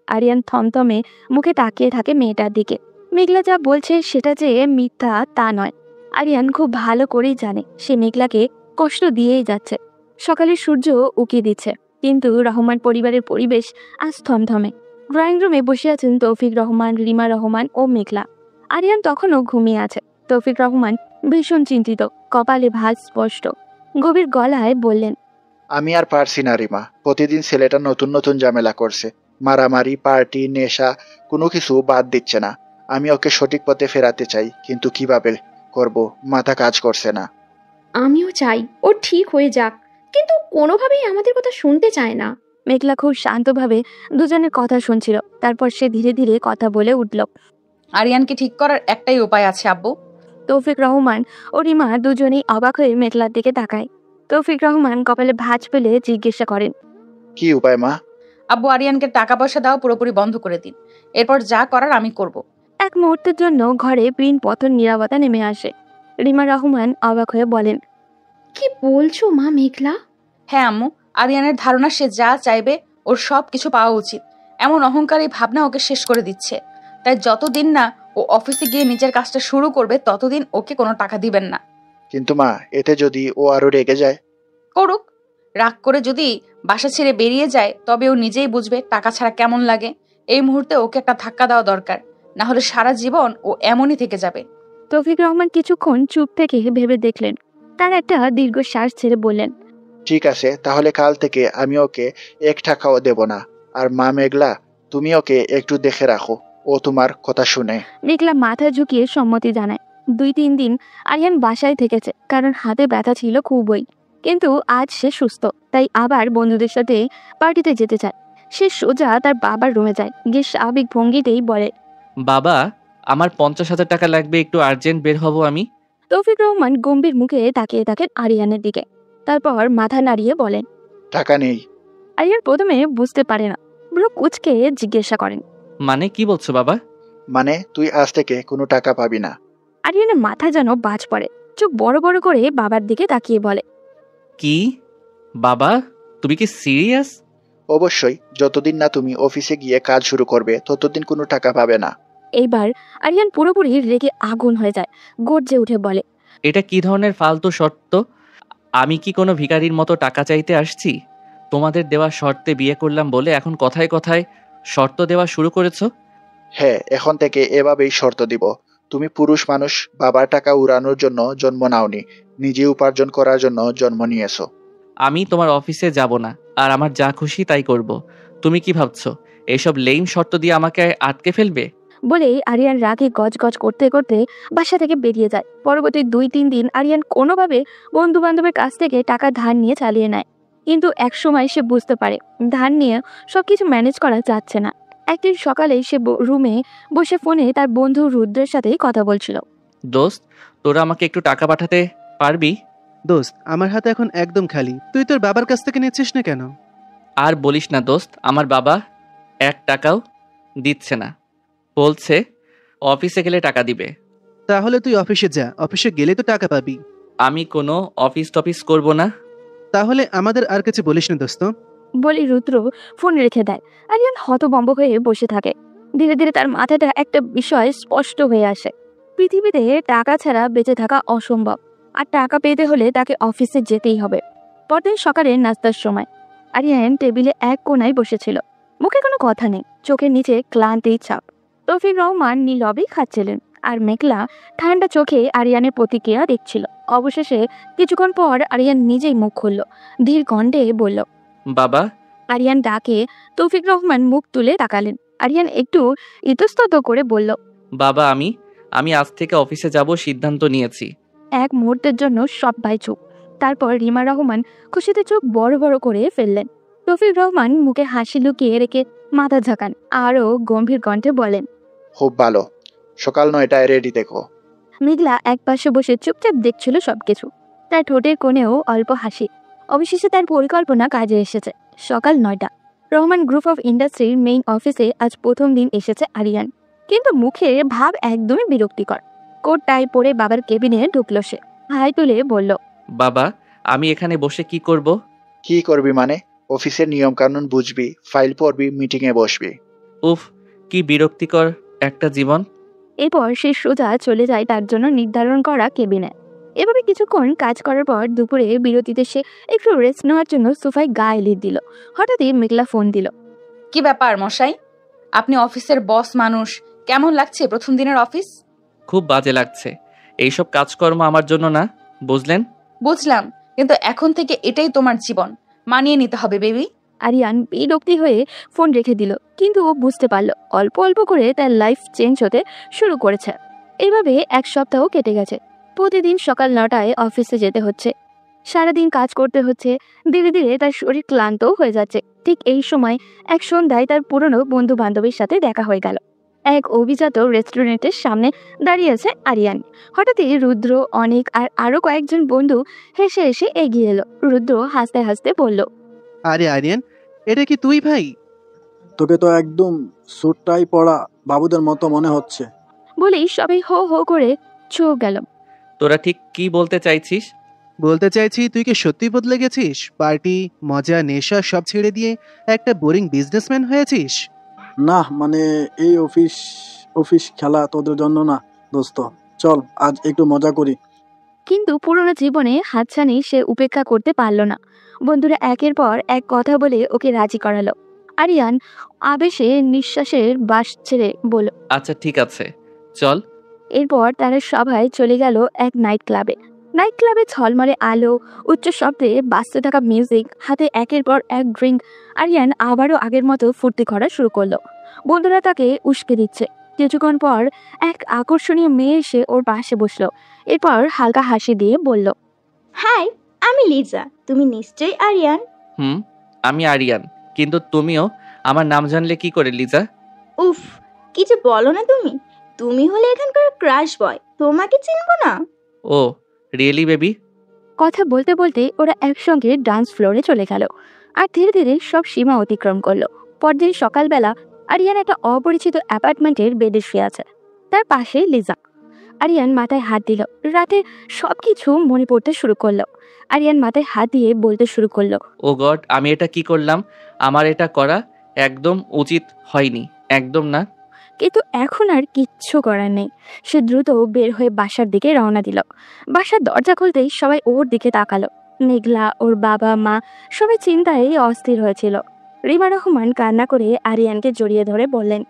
আরিয়ান থমথমে মুখে তাকিয়ে থাকে মেয়েটার দিকে। মেঘলা যা বলছে সেটা যে মিথ্যা তা নয়। আরিয়ান খুব ভালো করেই জানে সে মেঘলাকে কষ্ট দিয়েই যাচ্ছে। সকালের সূর্য উকি দিচ্ছে, কিন্তু রহমান পরিবারের পরিবেশ আজ থমথমে। ড্রয়িং রুমে বসে আছেন তৌফিক রহমান, রিমা রহমান ও মেঘলা। আরিয়ান তখনও ঘুমিয়ে আছে। তৌফিক রহমান ভীষণ চিন্তিত, কপালে ভাঁজ স্পষ্ট। গভীর গলায় বললেন, আমি আর পারছি না রিমা, প্রতিদিন ছেলেটা নতুন নতুন ঝামেলা করছে, মারামারি, পার্টি, নেশা, কোনো কিছু বাদ দিচ্ছে না। আমি ওকে সঠিক পথে ফেরাতে চাই, কিন্তু কিভাবে করব মাথা কাজ করছে না। আমিও চাই ও ঠিক হয়ে যাক, কিন্তু কোনোভাবেই আমাদের কথা শুনতে চায় না। মেঘলা খুব শান্তভাবে দুজনের কথা শুনছিল। তারপর সে ধীরে ধীরে কথা বলে উঠল। আরিয়ানকে ঠিক করার একটাই উপায় আছে আব্বু। তৌফিক রহমান ও রিমা দুজনেই অবাক হয়ে মেঘলার দিকে তাকায়। তৌফিক রহমান কপালে ভাঁজ ফেলে জিজ্ঞাসা করেন, কি উপায় মা? আব্বু, আরিয়ানকে টাকা পয়সা দেওয়া পুরোপুরি বন্ধ করে দিন, এরপর যা করার আমি করব। এক মুহূর্তের জন্য ঘরে পিন পতন নীরবতা নেমে আসে। রিমা রহমান অবাক হয়ে বলেন, কি বলছো মা মেঘলা? হ্যাঁ আম্মু, আরিয়ানের ধারণা সে যা চাইবে ওর সব কিছু পাওয়া উচিত, এমন অহংকারী ভাবনা ওকে শেষ করে দিচ্ছে। তাই যতদিন না ও অফিসে গিয়ে নিজের কাজটা শুরু করবে ততদিন ওকে কোনো টাকা দিবেন না। কিন্তু মা, এতে যদি ও আরো রেগে যায়? করুক, রাগ করে যদি বাসা ছেড়ে বেরিয়ে যায় তবে ও নিজেই বুঝবে টাকা ছাড়া কেমন লাগে। এই মুহূর্তে ওকে একটা ধাক্কা দেওয়া দরকার, না হলে সারা জীবন ও এমনই থেকে যাবে। তৌফিক রহমান কিছুক্ষণ চুপ থেকে ভেবে দেখলেন। তার একটা দীর্ঘশ্বাস ছেড়ে বললেন, ঠিক আছে, তাহলে কাল থেকে আমি ওকে 1 টাকাও দেব না। আর মা মেঘলা, তুমি ওকে একটু দেখে রাখো, ও তোমার কথা শুনে। মেঘলা মাথা ঝুঁকিয়ে সম্মতি জানায়। 2-3 দিন আরিয়ান বাসায় থেকেছে, কারণ হাতে ব্যথা ছিল খুবই। কিন্তু আজ সে সুস্থ, তাই আবার বন্ধুদের সাথে পার্টিতে যেতে চায়। সে সোজা তার বাবার রুমে যায়, গিয়ে স্বাভাবিক ভঙ্গিতেই বলে, বাবা, আমার 50,000 টাকা লাগবে, একটু আর্জেন্ট বের হব আমি। তৌফিক রহমান গম্ভীর মুখে তাকিয়ে থাকেন আরিয়ানের দিকে। তারপর মাথা নাড়িয়ে বলেন, টাকা নেই। আরিয়ান প্রথমে বুঝতে পারে না, ব্রো কুচকে জিজ্ঞাসা করেন, মানে কি বলছো বাবা? মানে তুই আজ থেকে কোনো টাকা পাবি না। আরিয়ানের মাথা যেন বাজ পড়ে, চোখ বড় বড় করে বাবার দিকে তাকিয়ে বলে, কি বাবা, তুমি কি সিরিয়াস? অবশ্যই, যতদিন না তুমি অফিসে গিয়ে কাজ শুরু করবে ততদিন কোনো টাকা পাবে না। এইবার আরিয়ান পুরোপুরি রেগে আগুন হয়ে যায়, গর্জে উঠে বলে, এটা কি ধরনের ফালতু শর্ত? আমি কি কোনো ভিখারির মতো টাকা চাইতে আসছি? তোমাদের দেওয়া শর্তে বিয়ে করলাম বলে এখন কথায় কথায় শর্ত দেওয়া শুরু করেছো? হ্যাঁ, এখন থেকে এভাবেই শর্ত দিব। তুমি পুরুষ মানুষ, বাবার টাকা উড়ানোর জন্য জন্ম নাওনি, নিজে উপার্জন করার জন্য জন্ম নিয়েছো। আমি তোমার অফিসে যাব না, আর আমার যা খুশি তাই করব। তুমি কি ভাবছো এইসব লেইম শর্ত দিয়ে আমাকে আটকে ফেলবে? বলেই আরিয়ান রাগে গজগজ করতে করতে বাসা থেকে বেরিয়ে যায়। পরবর্তী 2-3 দিন আরিয়ান কোনোভাবে বন্ধু বান্ধবের কাছ থেকে টাকা ধার নিয়ে চালিয়ে নেয়। কিন্তু একসময় সে বুঝতে পারে ধার নিয়ে সবকিছু ম্যানেজ করা যাচ্ছে না। একদিন সকালে সে রুমে বসে ফোনে তার বন্ধু রুদ্রের সাথে কথা বলছিল। দোস্ত, তোরা আমাকে একটু টাকা পাঠাতে পারবি? দোস্ত, আমার হাতে এখন একদম খালি, তুই তোর বাবার কাছ থেকে নিচ্ছিস না কেন? আর বলিস না দোস্ত, আমার বাবা 1 টাকাও দিচ্ছে না, বলছে অফিসে গেলে টাকা দিবে। তাহলে তুই অফিসে যা, অফিসে গেলে তো টাকা পাবি। আমি কোনো অফিস টফিস করব না। তাহলে আমাদের আর কিছু বলিস না দোস্ত। বলে রুদ্র ফোন রেখে দেয়। আরিয়ান হতভম্ব হয়ে বসে থাকে। ধীরে ধীরে তার মাথাটা একটা বিষয় স্পষ্ট হয়ে আসে। পৃথিবীতে টাকা ছাড়া বেঁচে থাকা অসম্ভব, আর টাকা পেতে হলে তাকে অফিসে যেতেই হবে। পরদিন সকালে নাস্তার সময় আরিয়ান টেবিলে এক কোণায় বসেছিল। মুখে কোনো কথা নেই, চোখের নিচে ক্লান্তির ছাপ। তৌফিক রহমান নীরবেই খাচ্ছিলেন, আর মেঘলা ঠান্ডা চোখে আরিয়ানের প্রতিক্রিয়া দেখছিল। অবশেষে কিছুক্ষণ পর আরিয়ান নিজেই মুখ খুলল, ধীর কণ্ঠে বলল, বাবা। আরিয়ান ডাকে তৌফিক রহমান মুখ তুলে তাকালেন। আরিয়ান একটু ইতস্তত করে বলল, বাবা, আমি আজ থেকে অফিসে যাব সিদ্ধান্ত নিয়েছি। এক মুহূর্তের জন্য সবাই চুপ। তারপর রিমা রহমান খুশিতে চোখ বড় বড় করে ফেললেন। তৌফিক রহমান মুখে হাসি লুকিয়ে রেখে মাথা ঝাঁকান, আরও গম্ভীর কণ্ঠে বলেন, খুব ভালো, সকাল 9টায় রেডি দেখো। মেঘলা এক পাশে বসে চুপচাপ দেখছিল সবকিছু, তার ঠোঁটের কোণেও অল্প হাসি। অবশেষে তার পরিকল্পনা কাজে এসেছে। সকাল 9টা, রহমান গ্রুপ অফ ইন্ডাস্ট্রির মেইন অফিসে আজ প্রথম দিন এসেছে আরিয়ান। কিন্তু মুখে ভাব একদমই বিরক্তিকর। কোট টাই পরে বাবার কেবিনে ঢুকলো সে। হাই তুলে বলল, বাবা, আমি এখানে বসে কি করব? কি করবি মানে? অফিসের নিয়ম কানুন বুঝবি, ফাইল পড়বি, মিটিং এ বসবি। উফ, কি বিরক্তিকর একটা জীবন। এরপর সে সোজা চলে যায় তার জন্য নির্ধারণ করা কেবিনে। এভাবে কিছুক্ষণ কাজ করার পর দুপুরে বিরতিতে সে একটু রেস্ট নেওয়ার জন্য সোফায় গা এলিয়ে দিল। হঠাৎই মেঘলা ফোন দিল। কি ব্যাপার মশাই, আপনি অফিসের বস মানুষ, কেমন লাগছে প্রথম দিনের অফিস? খুব বাজে লাগছে। এইসব কাজকর্ম আমার জন্য না, বুঝলেন? বুঝলাম, কিন্তু এখন থেকে এটাই তোমার জীবন, মানিয়ে নিতে হবে বেবি। আরিয়ান বিরক্তি হয়ে ফোন রেখে দিল, কিন্তু ও বুঝতে পারল অল্প অল্প করে তার লাইফ চেঞ্জ হতে শুরু করেছে। এইভাবে এক সপ্তাহ কেটে গেছে। প্রতিদিন সকাল 9টায় অফিসে যেতে হচ্ছে, সারাদিন কাজ করতে হচ্ছে। ধীরে ধীরে তার শরীর ক্লান্তও হয়ে যাচ্ছে। ঠিক এই সময় এক সন্ধ্যায় তার পুরনো বন্ধু বান্ধবীর সাথে দেখা হয়ে গেল। এক অভিজাত রেস্টুরেন্টের সামনে দাঁড়িয়ে আছে আরিয়ান। হঠাৎই রুদ্র, অনিক আর আরো কয়েকজন বন্ধু হেসে এসে এগিয়ে এলো। রুদ্র হাসতে হাসতে বলল, আরে আরিয়ান, এটা কি তুই ভাই? তোকে তো একদম স্যুটটাই পরা বাবুদের মতো মনে হচ্ছে। বলেই সবাই হো হো করে চোখ গেল। তোরা ঠিক কি বলতে চাইছিস? বলতে চাইছি, তুই কি সত্যি বদলে গেছিস? পার্টি, মজা, নেশা সব ছেড়ে দিয়ে একটা বোরিং বিজনেসম্যান হয়েছিস? না মানে এই অফিস খেলা তোদের জন্য না দোস্ত, চল আজ একটু মজা করি। কিন্তু পুরোনো জীবনে হাতছানি সে উপেক্ষা করতে পারল না। বন্ধুরা একের পর এক কথা বলে ওকে রাজি করালো। আরিয়ান আবেশে নিঃশ্বাসের বাস ছেড়ে বলল, আচ্ছা ঠিক আছে, চল। এরপর তারা সবাই চলে গেল এক নাইট ক্লাবে। নাইট ক্লাবে ঝলমলে আলো, উচ্চ শব্দে বাজতে থাকা মিউজিক, হাতে একের পর এক ড্রিঙ্ক। আরিয়ান আবারও আগের মতো ফুর্তি করা শুরু করলো। বন্ধুরা তাকে উস্কে দিচ্ছে। কিছুক্ষণ পর এক আকর্ষণীয় মেয়ে এসে ওর পাশে বসলো। এরপর হালকা হাসি দিয়ে বলল, হাই, আমি লিজা। তুমি নিশ্চয়ই আরিয়ান। আমি আরিয়ান, কিন্তু তুমিও আমার নাম জানলে কি করে লিজা? উফ, কিছু বলো না তুমি। তুমি হলে এখানকার ক্রাশ বয়, তোমাকে চিনবো না? ও রিয়েলি বেবি? কথা বলতে বলতে ওরা একসঙ্গে ডান্স ফ্লোরে চলে গেল আর ধীরে ধীরে সব সীমা অতিক্রম করলো। পরদিন সকালবেলা আরিয়ান একটা অপরিচিত অ্যাপার্টমেন্টের বেডে শুয়ে আছে, তার পাশে লিজা। আরিয়ান মাথায় হাত দিল। রাতে সবকিছু মনে পড়তে শুরু করলো। আরিয়ান মাথায় হাত দিয়ে বলতে শুরু করলো, ও গড, আমি এটা কি করলাম? আমার এটা করা একদম উচিত হয়নি, একদম না। কিন্তু এখন আর কিচ্ছু করার নেই। সে দ্রুত বের হয়ে বাসার দিকে রওনা দিল। বাসার দরজা খুলতেই সবাই ওর দিকে তাকালো। মেঘলা, ওর বাবা মা সবাই চিন্তায় অস্থির হয়েছিল। রিমা রহমান কান্না করে আরিয়ানকে জড়িয়ে ধরে বললেন,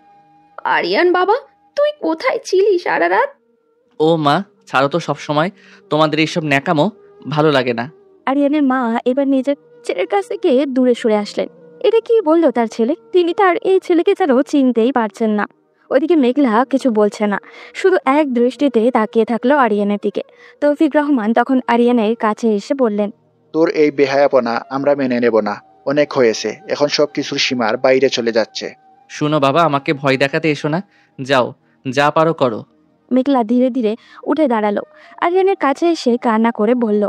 আরিয়ান বাবা, তুই কোথায় ছিলি সারা রাত? ও মা, ছাড়ো তো, সব সময় তোমাদের এইসব ন্যাকামো ভালো লাগে না। আরিয়ানের মা এবার নিজের ছেলের কাছ থেকে দূরে সরে আসলেন। এটা কি বললো তার ছেলে? তিনি তার এই ছেলেকে যেন চিনতেই পারছেন না। ওদিকে মেঘলা কিছু বলছে না, শুধু এক দৃষ্টিতে তাকিয়ে থাকলো আরিয়ানের দিকে। তৌফিক রহমান তখন আরিয়ানের কাছে এসে বললেন, তোর এই বেহায়াপনা আমরা মেনে নেব না। অনেক হয়েছে, এখন সবকিছুর সীমার বাইরে চলে যাচ্ছে। শুনো বাবা, আমাকে ভয় দেখাতে এসো না। যাও, যা পারো করো। মেঘলা ধীরে ধীরে উঠে দাঁড়ালো। আরিয়ানের কাছে এসে কান্না করে বলল,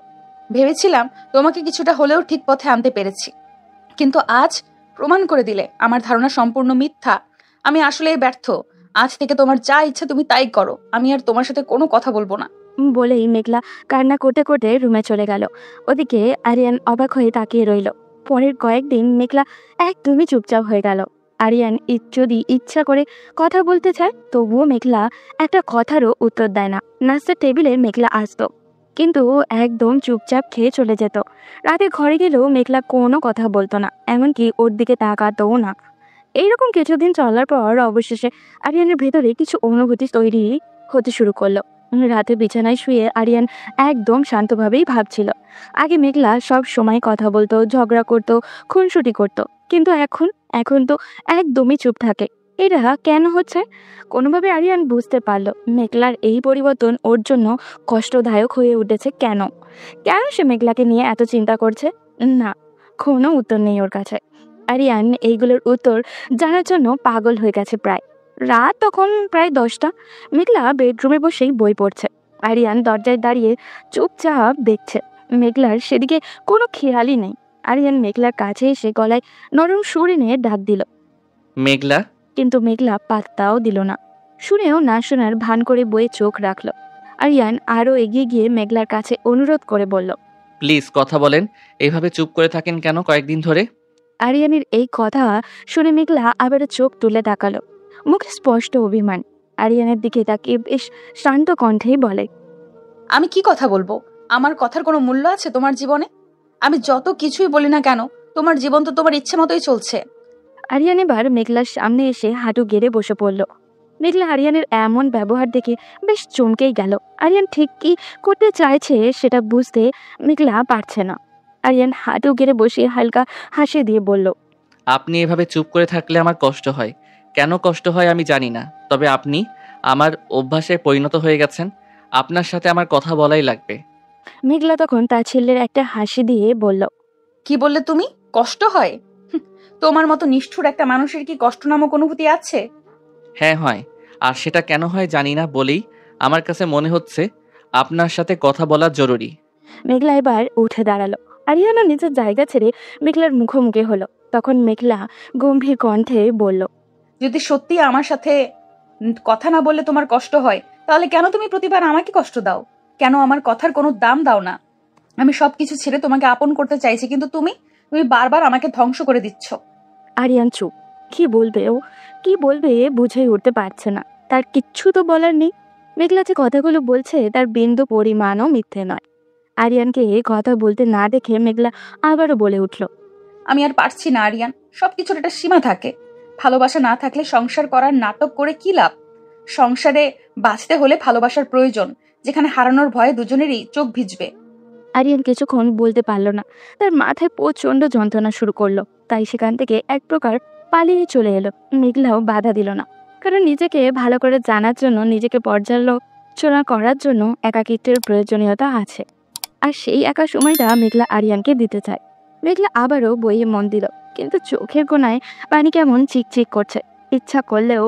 ভেবেছিলাম তোমাকে কিছুটা হলেও ঠিক পথে আনতে পেরেছি, কিন্তু আজ প্রমাণ করে দিলে আমার ধারণা সম্পূর্ণ মিথ্যা। আমি আসলেই ব্যর্থ। আজ থেকে তোমার যা ইচ্ছা তুমি তাই করো, আমি আর তোমার সাথে কোনো কথা বলবো না। বলেই মেঘলা কান্না করতে করতে রুমে চলে গেল। ওদিকে আরিয়ান অবাক হয়ে তাকিয়ে রইল। পরের কয়েকদিন মেঘলা একদমই চুপচাপ হয়ে গেল। আরিয়ান যদি ইচ্ছা করে কথা বলতে চায়, তবুও মেঘলা একটা কথারও উত্তর দেয় না। নাস্তার টেবিলে মেঘলা আসতো, কিন্তু একদম চুপচাপ খেয়ে চলে যেত। রাতে ঘরে গেলেও মেঘলা কোনো কথা বলতো না, এমনকি ওর দিকে তাকাতও না। এইরকম কিছুদিন চলার পর অবশেষে আরিয়ানের ভেতরে কিছু অনুভূতি তৈরি হতে শুরু করলো। রাতে বিছানায় শুয়ে আরিয়ান একদম শান্তভাবেই ভাবছিল। আগে মেঘলা সব সময় কথা বলতো, ঝগড়া করতো, খুনসুটি করতো, কিন্তু এখন তো একদমই চুপ থাকে। এটা কেন হচ্ছে? কোনোভাবে আরিয়ান বুঝতে পারলো মেঘলার এই পরিবর্তন ওর জন্য কষ্টদায়ক হয়ে উঠেছে। কেন সে মেঘলাকে নিয়ে এত চিন্তা করছে? না, কোনো উত্তর নেই ওর কাছে। আরিয়ান এইগুলোর উত্তর জানার জন্য পাগল হয়ে গেছে। রাত তখন প্রায় 10টা। মেঘলা বেডরুমে বসেই বই পড়ছে। আরিয়ান দরজায় দাঁড়িয়ে চুপচাপ দেখছে। মেঘলার সেদিকে কোনো খেয়ালই নেই। আরিয়ান মেঘলার কাছে এসে গলায় নরম সুর এনে ডাক দিল, মেঘলা। কিন্তু মেঘলা পাত্তাও দিল না। শুনেও না শোনার ভান করে বইয়ে চোখ রাখলো। আরিয়ান আরো এগিয়ে গিয়ে মেঘলার কাছে অনুরোধ করে বলল, প্লিজ কথা বলেন। এইভাবে চুপ করে থাকেন কেন কয়েকদিন ধরে? আরিয়ানের এই কথা শুনে মেঘলা আবারও চোখ তুলে তাকালো। মুখে স্পষ্ট অভিমান। আরিয়ানের দিকে তাকিয়ে বেশ শান্ত কণ্ঠেই বলে, আমি কি কথা বলবো? আমার কথার কোনো মূল্য আছে তোমার জীবনে? আমি যত কিছুই বলি না কেন, তোমার জীবন তো তোমার ইচ্ছে মতোই চলছে। আরিয়ান এবার মেঘলার সামনে এসে হাঁটু গেড়ে বসে পড়ল। মেঘলা আরিয়ানের এমন ব্যবহার দেখে বেশ চমকেই গেল। আরিয়ান ঠিক কি করতে চাইছে সেটা বুঝতে মেঘলা পারছে না। আরিয়ান হাঁটু গেড়ে বসে হালকা হাসি দিয়ে বলল, আপনি এভাবে চুপ করে থাকলে আমার কষ্ট হয়। কেন কষ্ট হয় আমি জানি না, তবে আপনি আমার অভ্যাসে পরিণত হয়ে গেছেন। আপনার সাথে আমার কথা বলাই লাগবে। মেঘলা তখন তার ছেলের একটা হাসি দিয়ে বলল, কি বললে তুমি? কষ্ট হয়? তোমার মতো নিষ্ঠুর একটা মানুষের কি কষ্ট নামক অনুভূতি আছে? হ্যাঁ হয়, আর সেটা কেন হয় জানি না বলেই আমার কাছে মনে হচ্ছে আপনার সাথে কথা বলা জরুরি। মেঘলা এবার উঠে দাঁড়ালো। আরিয়ানা নিজের জায়গা ছেড়ে মেঘলার মুখোমুখি হলো। তখন মেঘলা গম্ভীর কণ্ঠে বলল, যদি সত্যি আমার সাথে কথা না বললে তোমার কষ্ট হয়, তাহলে কেন তুমি প্রতিবার আমাকে কষ্ট দাও? কেন আমার কথার কোনো দাম দাও না? আমি সবকিছু ছেড়ে তোমাকে আপন করতে চাইছি, কিন্তু তুমি বারবার আমাকে ধ্বংস করে দিচ্ছ। আরিয়ান চুপ। কি বলবে ও, কি বলবে বুঝেই উঠতে পারছে না। তার কিচ্ছু তো বলার নেই। মেঘলা যে কথাগুলো বলছে তার বিন্দু পরিমাণও মিথ্যে নয়। আরিয়ানকে কথা বলতে না দেখে মেঘলা আবারও বলে উঠল, আমি আর পারছি না আরিয়ান, সবকিছুর একটা সীমা থাকে। ভালোবাসা না থাকলে সংসার করার নাটক করে কি লাভ? সংসারে বাঁচতে হলে ভালোবাসার প্রয়োজন, যেখানে হারানোর ভয়ে দুজনেরই চোখ ভিজবে। আরিয়ান কিছুক্ষণ বলতে পারল না। তার মাথায় প্রচন্ড যন্ত্রণা শুরু করলো। তাই সেখান থেকে এক প্রকার পালিয়ে চলে এলো। মেঘলাও বাধা দিল না, কারণ নিজেকে ভালো করে জানার জন্য, নিজেকে পর্যালোচনা করার জন্য একাকিত্বের প্রয়োজনীয়তা আছে। আর সেই একা সময়টা মেঘলা আরিয়ানকে দিতে চায়। মেঘলা আবারও বইয়ে মন দিল, কিন্তু চোখের কোণায় পানি কেমন চিকচিক করছে। ইচ্ছা করলেও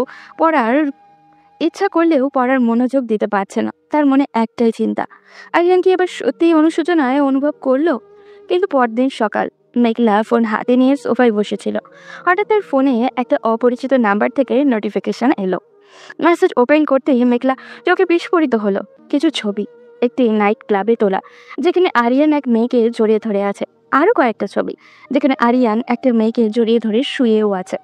পড়ার মনোযোগ দিতে পারছে না। তার মনে একটাই চিন্তা, আরিয়ান কি এবার সত্যিই অনুশোচনায় অনুভব করলো? কিন্তু পরদিন সকাল, মেঘলা ফোন হাতে নিয়ে সোফায় বসেছিল। হঠাৎ তার ফোনে একটা অপরিচিত নাম্বার থেকে নোটিফিকেশন এলো। মেসেজ ওপেন করতেই মেঘলা চোখে বিস্ফোরিত হলো। কিছু ছবি, একটি নাইট ক্লাবে তোলা, যেখানে আরিয়ান এক মেয়েকে জড়িয়ে ধরে আছে। আরো কয়েকটা ছবি, যেখানে আরিয়ান একটা মেয়েকে জড়িয়ে ধরে শুয়েও আছে।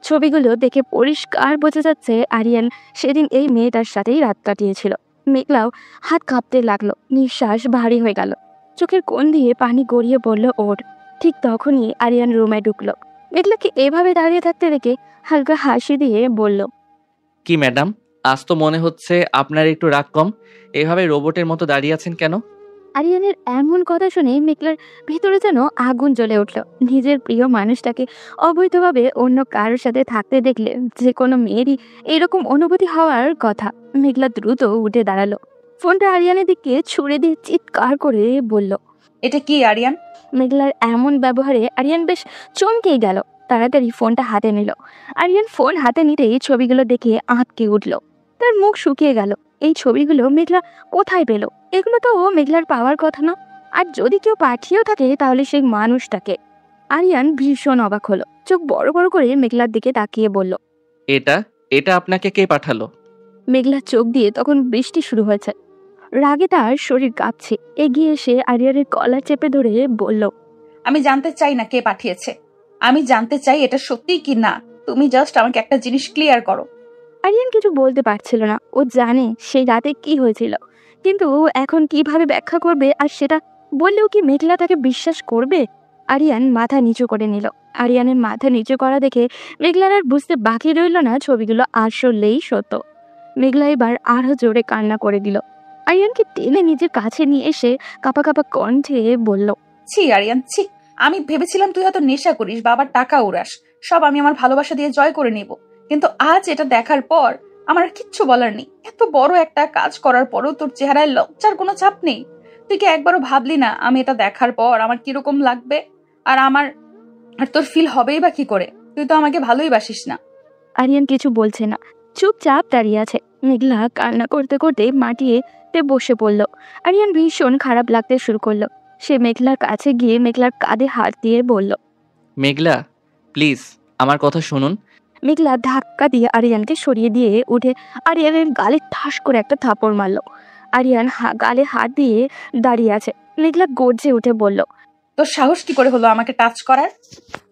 ছবিগুলো দেখে পরিষ্কার বোঝা যাচ্ছে আরিয়ান সেদিন এই মেয়েটার সাথেই রাত কাটিয়েছিল। মেঘলাও হাত কাঁপতে লাগলো, নিঃশ্বাস ভারী হয়ে গেল, চোখের কোণ দিয়ে পানি গড়িয়ে পড়লো ওর। ঠিক তখনই আরিয়ান রুমে ঢুকলো। মেঘলাকে এভাবে দাঁড়িয়ে থাকতে দেখে হালকা হাসি দিয়ে বলল, কি ম্যাডাম, আজ তো মনে হচ্ছে আপনার একটু রাগ কম। এভাবে রোবটের মতো দাঁড়িয়ে আছেন কেন? আরিয়ানের এমন কথা শুনে মেঘলার ভিতরে যেন আগুন জ্বলে উঠল। নিজের প্রিয় মানুষটাকে অবৈধভাবে অন্য কারোর সাথে থাকতে দেখলে যে কোনো মেয়েরই এরকম অনুভূতি হওয়ার কথা। মেঘলা দ্রুত উঠে দাঁড়ালো, ফোনটা আরিয়ানের দিকে ছুড়ে দিয়ে চিৎকার করে বলল, এটা কি আরিয়ান? মেঘলার এমন ব্যবহারে আরিয়ান বেশ চমকেই গেল। তাড়াতাড়ি ফোনটা হাতে নিল। আরিয়ান ফোন হাতে নিতেই ছবিগুলো দেখে আঁতকে উঠল। তার মুখ শুকিয়ে গেল। এই ছবিগুলো মেঘলা কোথায় পেল? এগুলো তো মেঘলার পাওয়ার কথা না। আর যদি কেউ পাঠিয়েও থাকে তাহলে সেই মানুষটাকে। আরিয়ান ভীষণ অবাক হলো। চোখ বড় বড় করে মেঘলার দিকে তাকিয়ে বলল, এটা আপনাকে কে পাঠালো? মেঘলার চোখ দিয়ে তখন বৃষ্টি শুরু হয়েছে। রাগে তার শরীর কাঁপছে। এগিয়ে এসে আরিয়ানের গলা চেপে ধরে বলল, আমি জানতে চাই না কে পাঠিয়েছে। আমি জানতে চাই এটা সত্যিই কি না। তুমি জাস্ট আমাকে একটা জিনিস ক্লিয়ার করো। আরিয়ান কিছু বলতে পারছিল না। ও জানে সেই রাতে কি হয়েছিল, কিন্তু এখন কিভাবে ব্যাখ্যা করবে, আর সেটা বললেও কি মেঘলা তাকে বিশ্বাস করবে? আরিয়ান মাথা নিচু করে নিল। আরিয়ানের মাথা নিচু করা দেখে মেঘলার আর বুঝতে বাকি রইল না ছবিগুলো আসলেই সত্য। মেঘলা এবার আরো জোরে কান্না করে দিল। আরিয়ানকে টেনে নিজের কাছে নিয়ে এসে কাঁপা কাঁপা কণ্ঠে বলল, ছি আরিয়ান, ছি। আমি ভেবেছিলাম তুই হয়তো নেশা করিস, বাবার টাকা উড়াস, সব আমি আমার ভালোবাসা দিয়ে জয় করে নিব। কিন্তু আজ এটা দেখার পর আমার আর কিচ্ছু বলার নেই। এত বড় একটা কাজ করার পরও তোর চেহারায় লজ্জার কোনো ছাপ নেই। তুই কি একবারও ভাবলি না আমি এটা দেখার পর আমার কিরকম লাগবে? আর তোর ফিল হবেই বা কি করে? তুই তো আমাকে ভালোই বাসিস না। আরিয়ান কিছু বলছে না, চুপচাপ দাঁড়িয়ে আছে। মেঘলা কান্না করতে করতে মাটিতে বসে পড়ল। আরিয়ান ভীষণ খারাপ লাগতে শুরু করলো। সে মেঘলার কাছে গিয়ে মেঘলার কাঁধে হাত দিয়ে বলল, মেঘলা প্লিজ আমার কথা শুনুন। মেঘলা ধাক্কা দিয়ে আরিয়ানকে সরিয়ে দিয়ে উঠে আরিয়ানের গালে ঠাস করে একটা থাপড় মারল। আরিয়ান গালে হাত দিয়ে দাঁড়িয়ে আছে। মেঘলা গর্জে উঠে বলল, তোর সাহস কি করে হলো আমাকে টাচ করার?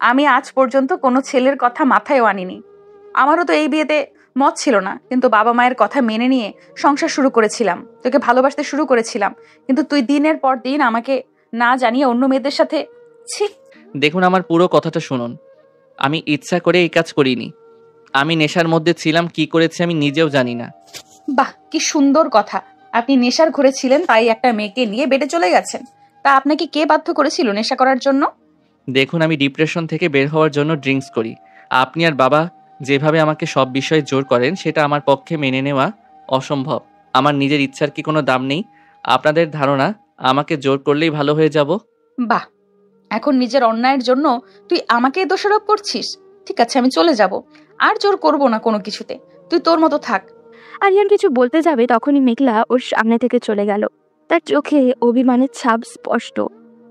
আমি আজ পর্যন্ত কোনো ছেলের কথা মাথায়ও আনিনি। আমারও তো এই বিয়েতে মত ছিল না, কিন্তু বাবা মায়ের কথা মেনে নিয়ে সংসার শুরু করেছিলাম, তোকে ভালোবাসতে শুরু করেছিলাম। কিন্তু তুই দিনের পর দিন আমাকে না জানিয়ে অন্য মেয়েদের সাথে। ছি। দেখুন, আমার পুরো কথাটা শুনুন। আমি ইচ্ছা করে এই কাজ করিনি। আমি নেশার মধ্যে ছিলাম, কি করেছি আমি নিজেও জানি না। বাহ, কি সুন্দর কথা। আপনি নেশার ঘরে ছিলেন, তাই একটা মেয়েকে নিয়ে বেডে চলে গেছেন। তা আপনাকে কে বাধ্য করেছিল নেশা করার জন্য? দেখুন, আমি ডিপ্রেশন থেকে বের হওয়ার জন্য ড্রিঙ্কস করি। আপনি আর বাবা যেভাবে আমাকে সব বিষয়ে জোর করেন, সেটা আমার পক্ষে মেনে নেওয়া অসম্ভব। আমার নিজের ইচ্ছার কি কোনো দাম নেই? আপনাদের ধারণা আমাকে জোর করলেই ভালো হয়ে যাব? বাহ, এখন নিজের অন্যায়ের জন্য তুই আমাকেই দোষারোপ করছিস। ঠিক আছে, আমি চলে যাব, আর জোর করব না কোনো কিছুতে। তুই তোর মতো থাক। আরিয়ান কিছু বলতে যাবে, তখনই মেঘলা ওর সামনে থেকে চলে গেল। তার চোখে অভিমানের ছাপ স্পষ্ট।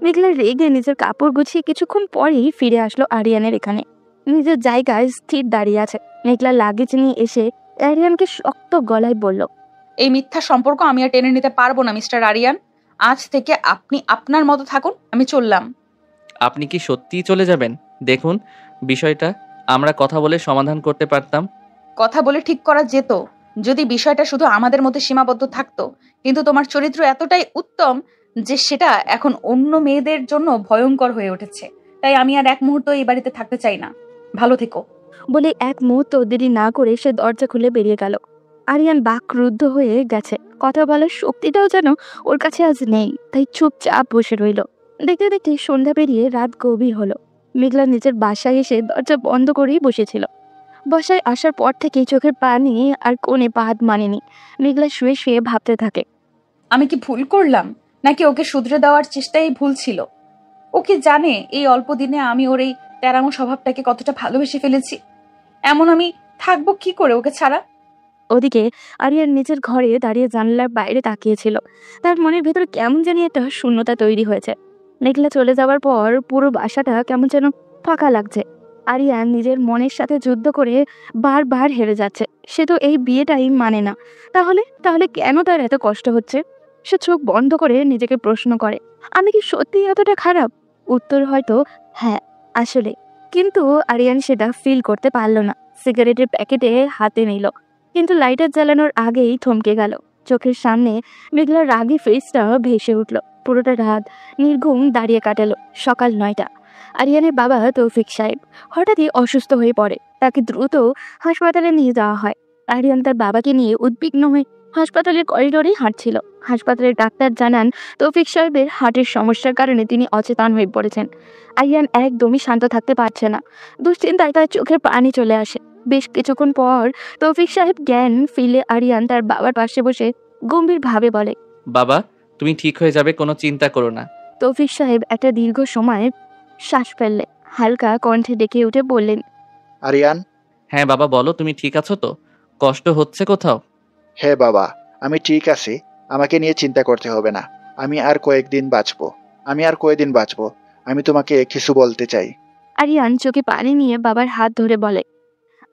মেঘলা রেগে নিজের কাপড় গুছিয়ে কিছুক্ষণ পরেই ফিরে আসলো আরিয়ানের এখানে। নিজের জায়গায় স্থির দাঁড়িয়ে আছে। মেঘলা লাগেজ নিয়ে এসে আরিয়ানকে শক্ত গলায় বলল, এই মিথ্যা সম্পর্ক আমি আর টেনে নিতে পারবো না মিস্টার আরিয়ান। আজ থেকে আপনি আপনার মতো থাকুন, আমি চললাম। আপনি কি সত্যিই চলে যাবেন? দেখুন, বিষয়টা আমরা কথা বলে সমাধান করতে পারতাম। কথা বলে ঠিক করা যেত যদি বিষয়টা শুধু আমাদের মধ্যে সীমাবদ্ধ থাকতো, কিন্তু তোমার চরিত্র এতটাই উত্তম যে সেটা এখন অন্য মেয়েদের জন্য ভয়ঙ্কর হয়ে উঠেছে। তাই আমি আর এক মুহূর্ত এই বাড়িতে থাকতে চাই না। ভালো থেকো। বলে এক মুহূর্ত দেরি না করে সে দরজা খুলে বেরিয়ে গেল। আরিয়ান বাকরুদ্ধ হয়ে গেছে। কথা বলার শক্তিটাও যেন ওর কাছে আজ নেই, তাই চুপচাপ বসে রইল। দেখতে দেখতে সন্ধ্যা পেরিয়ে রাত গভীর হলো। মেঘলা নিজের বাসায় এসে দরজা বন্ধ করেই বসেছিল। বাসায় আসার পর থেকেই চোখের পানি আর কোণে বাদ মানেনি। মেঘলা শুয়ে শুয়ে ভাবতে থাকে, আমি কি ভুল করলাম, নাকি ওকে শুধরে দেওয়ার চেষ্টাই ভুল ছিল? ও কি জানে এই অল্প দিনে আমি ওর এই তেরামো স্বভাবটাকে কতটা ভালোবেসে ফেলেছি? এমন আমি থাকবো কি করে ওকে ছাড়া? ওদিকে আরিয়ান নিজের ঘরে দাঁড়িয়ে জানলার বাইরে তাকিয়েছিল। তার মনের ভেতর কেমন জানি একটা শূন্যতা তৈরি হয়েছে। মেঘলা চলে যাওয়ার পর পুরো বাসাটা কেমন যেন ফাঁকা লাগছে। আরিয়ান নিজের মনের সাথে যুদ্ধ করে বারবার হেরে যাচ্ছে। সে তো এই বিয়েটাই মানে না। তাহলে তাহলে কেন তার এত কষ্ট হচ্ছে? সে চোখ বন্ধ করে নিজেকে প্রশ্ন করে, আমি কি সত্যি এতটা খারাপ? উত্তর হয়তো হ্যাঁ, আসলে। কিন্তু আরিয়ান সেটা ফিল করতে পারল না। সিগারেটের প্যাকেটে হাতে নিল, কিন্তু লাইটার জ্বালানোর আগেই থমকে গেল। চোখের সামনে মেঘলার রাগী ফেসটা ভেসে উঠল। পুরোটা রাত নির্ঘুম দাঁড়িয়ে কাটালো। সকাল 9টা। আরিয়ানের বাবা তৌফিক সাহেব হঠাৎই অসুস্থ হয়ে পড়ে। তাকে দ্রুত হাসপাতালে নিয়ে যাওয়া হয়। আরিয়ান তার বাবাকে নিয়ে উদ্বিগ্ন হয়ে হাসপাতালের করিডোরেই হাঁটছিল। হাসপাতালের ডাক্তার জানান তৌফিক সাহেবের হার্টের সমস্যার কারণে তিনি অচেতন হয়ে পড়েছেন। আরিয়ান একদমই শান্ত থাকতে পারছে না। দুশ্চিন্তায় তার চোখের পানি চলে আসে। বেশ কিছুক্ষণ পর তৌফিক সাহেব জ্ঞান ফিরলে আরিয়ান তার বাবার পাশে বসে গম্ভীরভাবে বলে, বাবা, তুমি ঠিক হয়ে যাবে, কোনো চিন্তা করো না। তৌফিক সাহেব একটা দীর্ঘ সময় শ্বাস ফেললে হালকা কণ্ঠে ডেকে উঠে বললেন, আরিয়ান। হ্যাঁ বাবা, বলো, তুমি ঠিক আছো তো? কষ্ট হচ্ছে কোথাও? হ্যাঁ বাবা, আমি ঠিক আছি। আমাকে নিয়ে চিন্তা করতে হবে না। আমি আর কয়েকদিন বাঁচবো। আমি তোমাকে কিছু বলতে চাই। আরিয়ান চোখে পানি নিয়ে বাবার হাত ধরে বলে।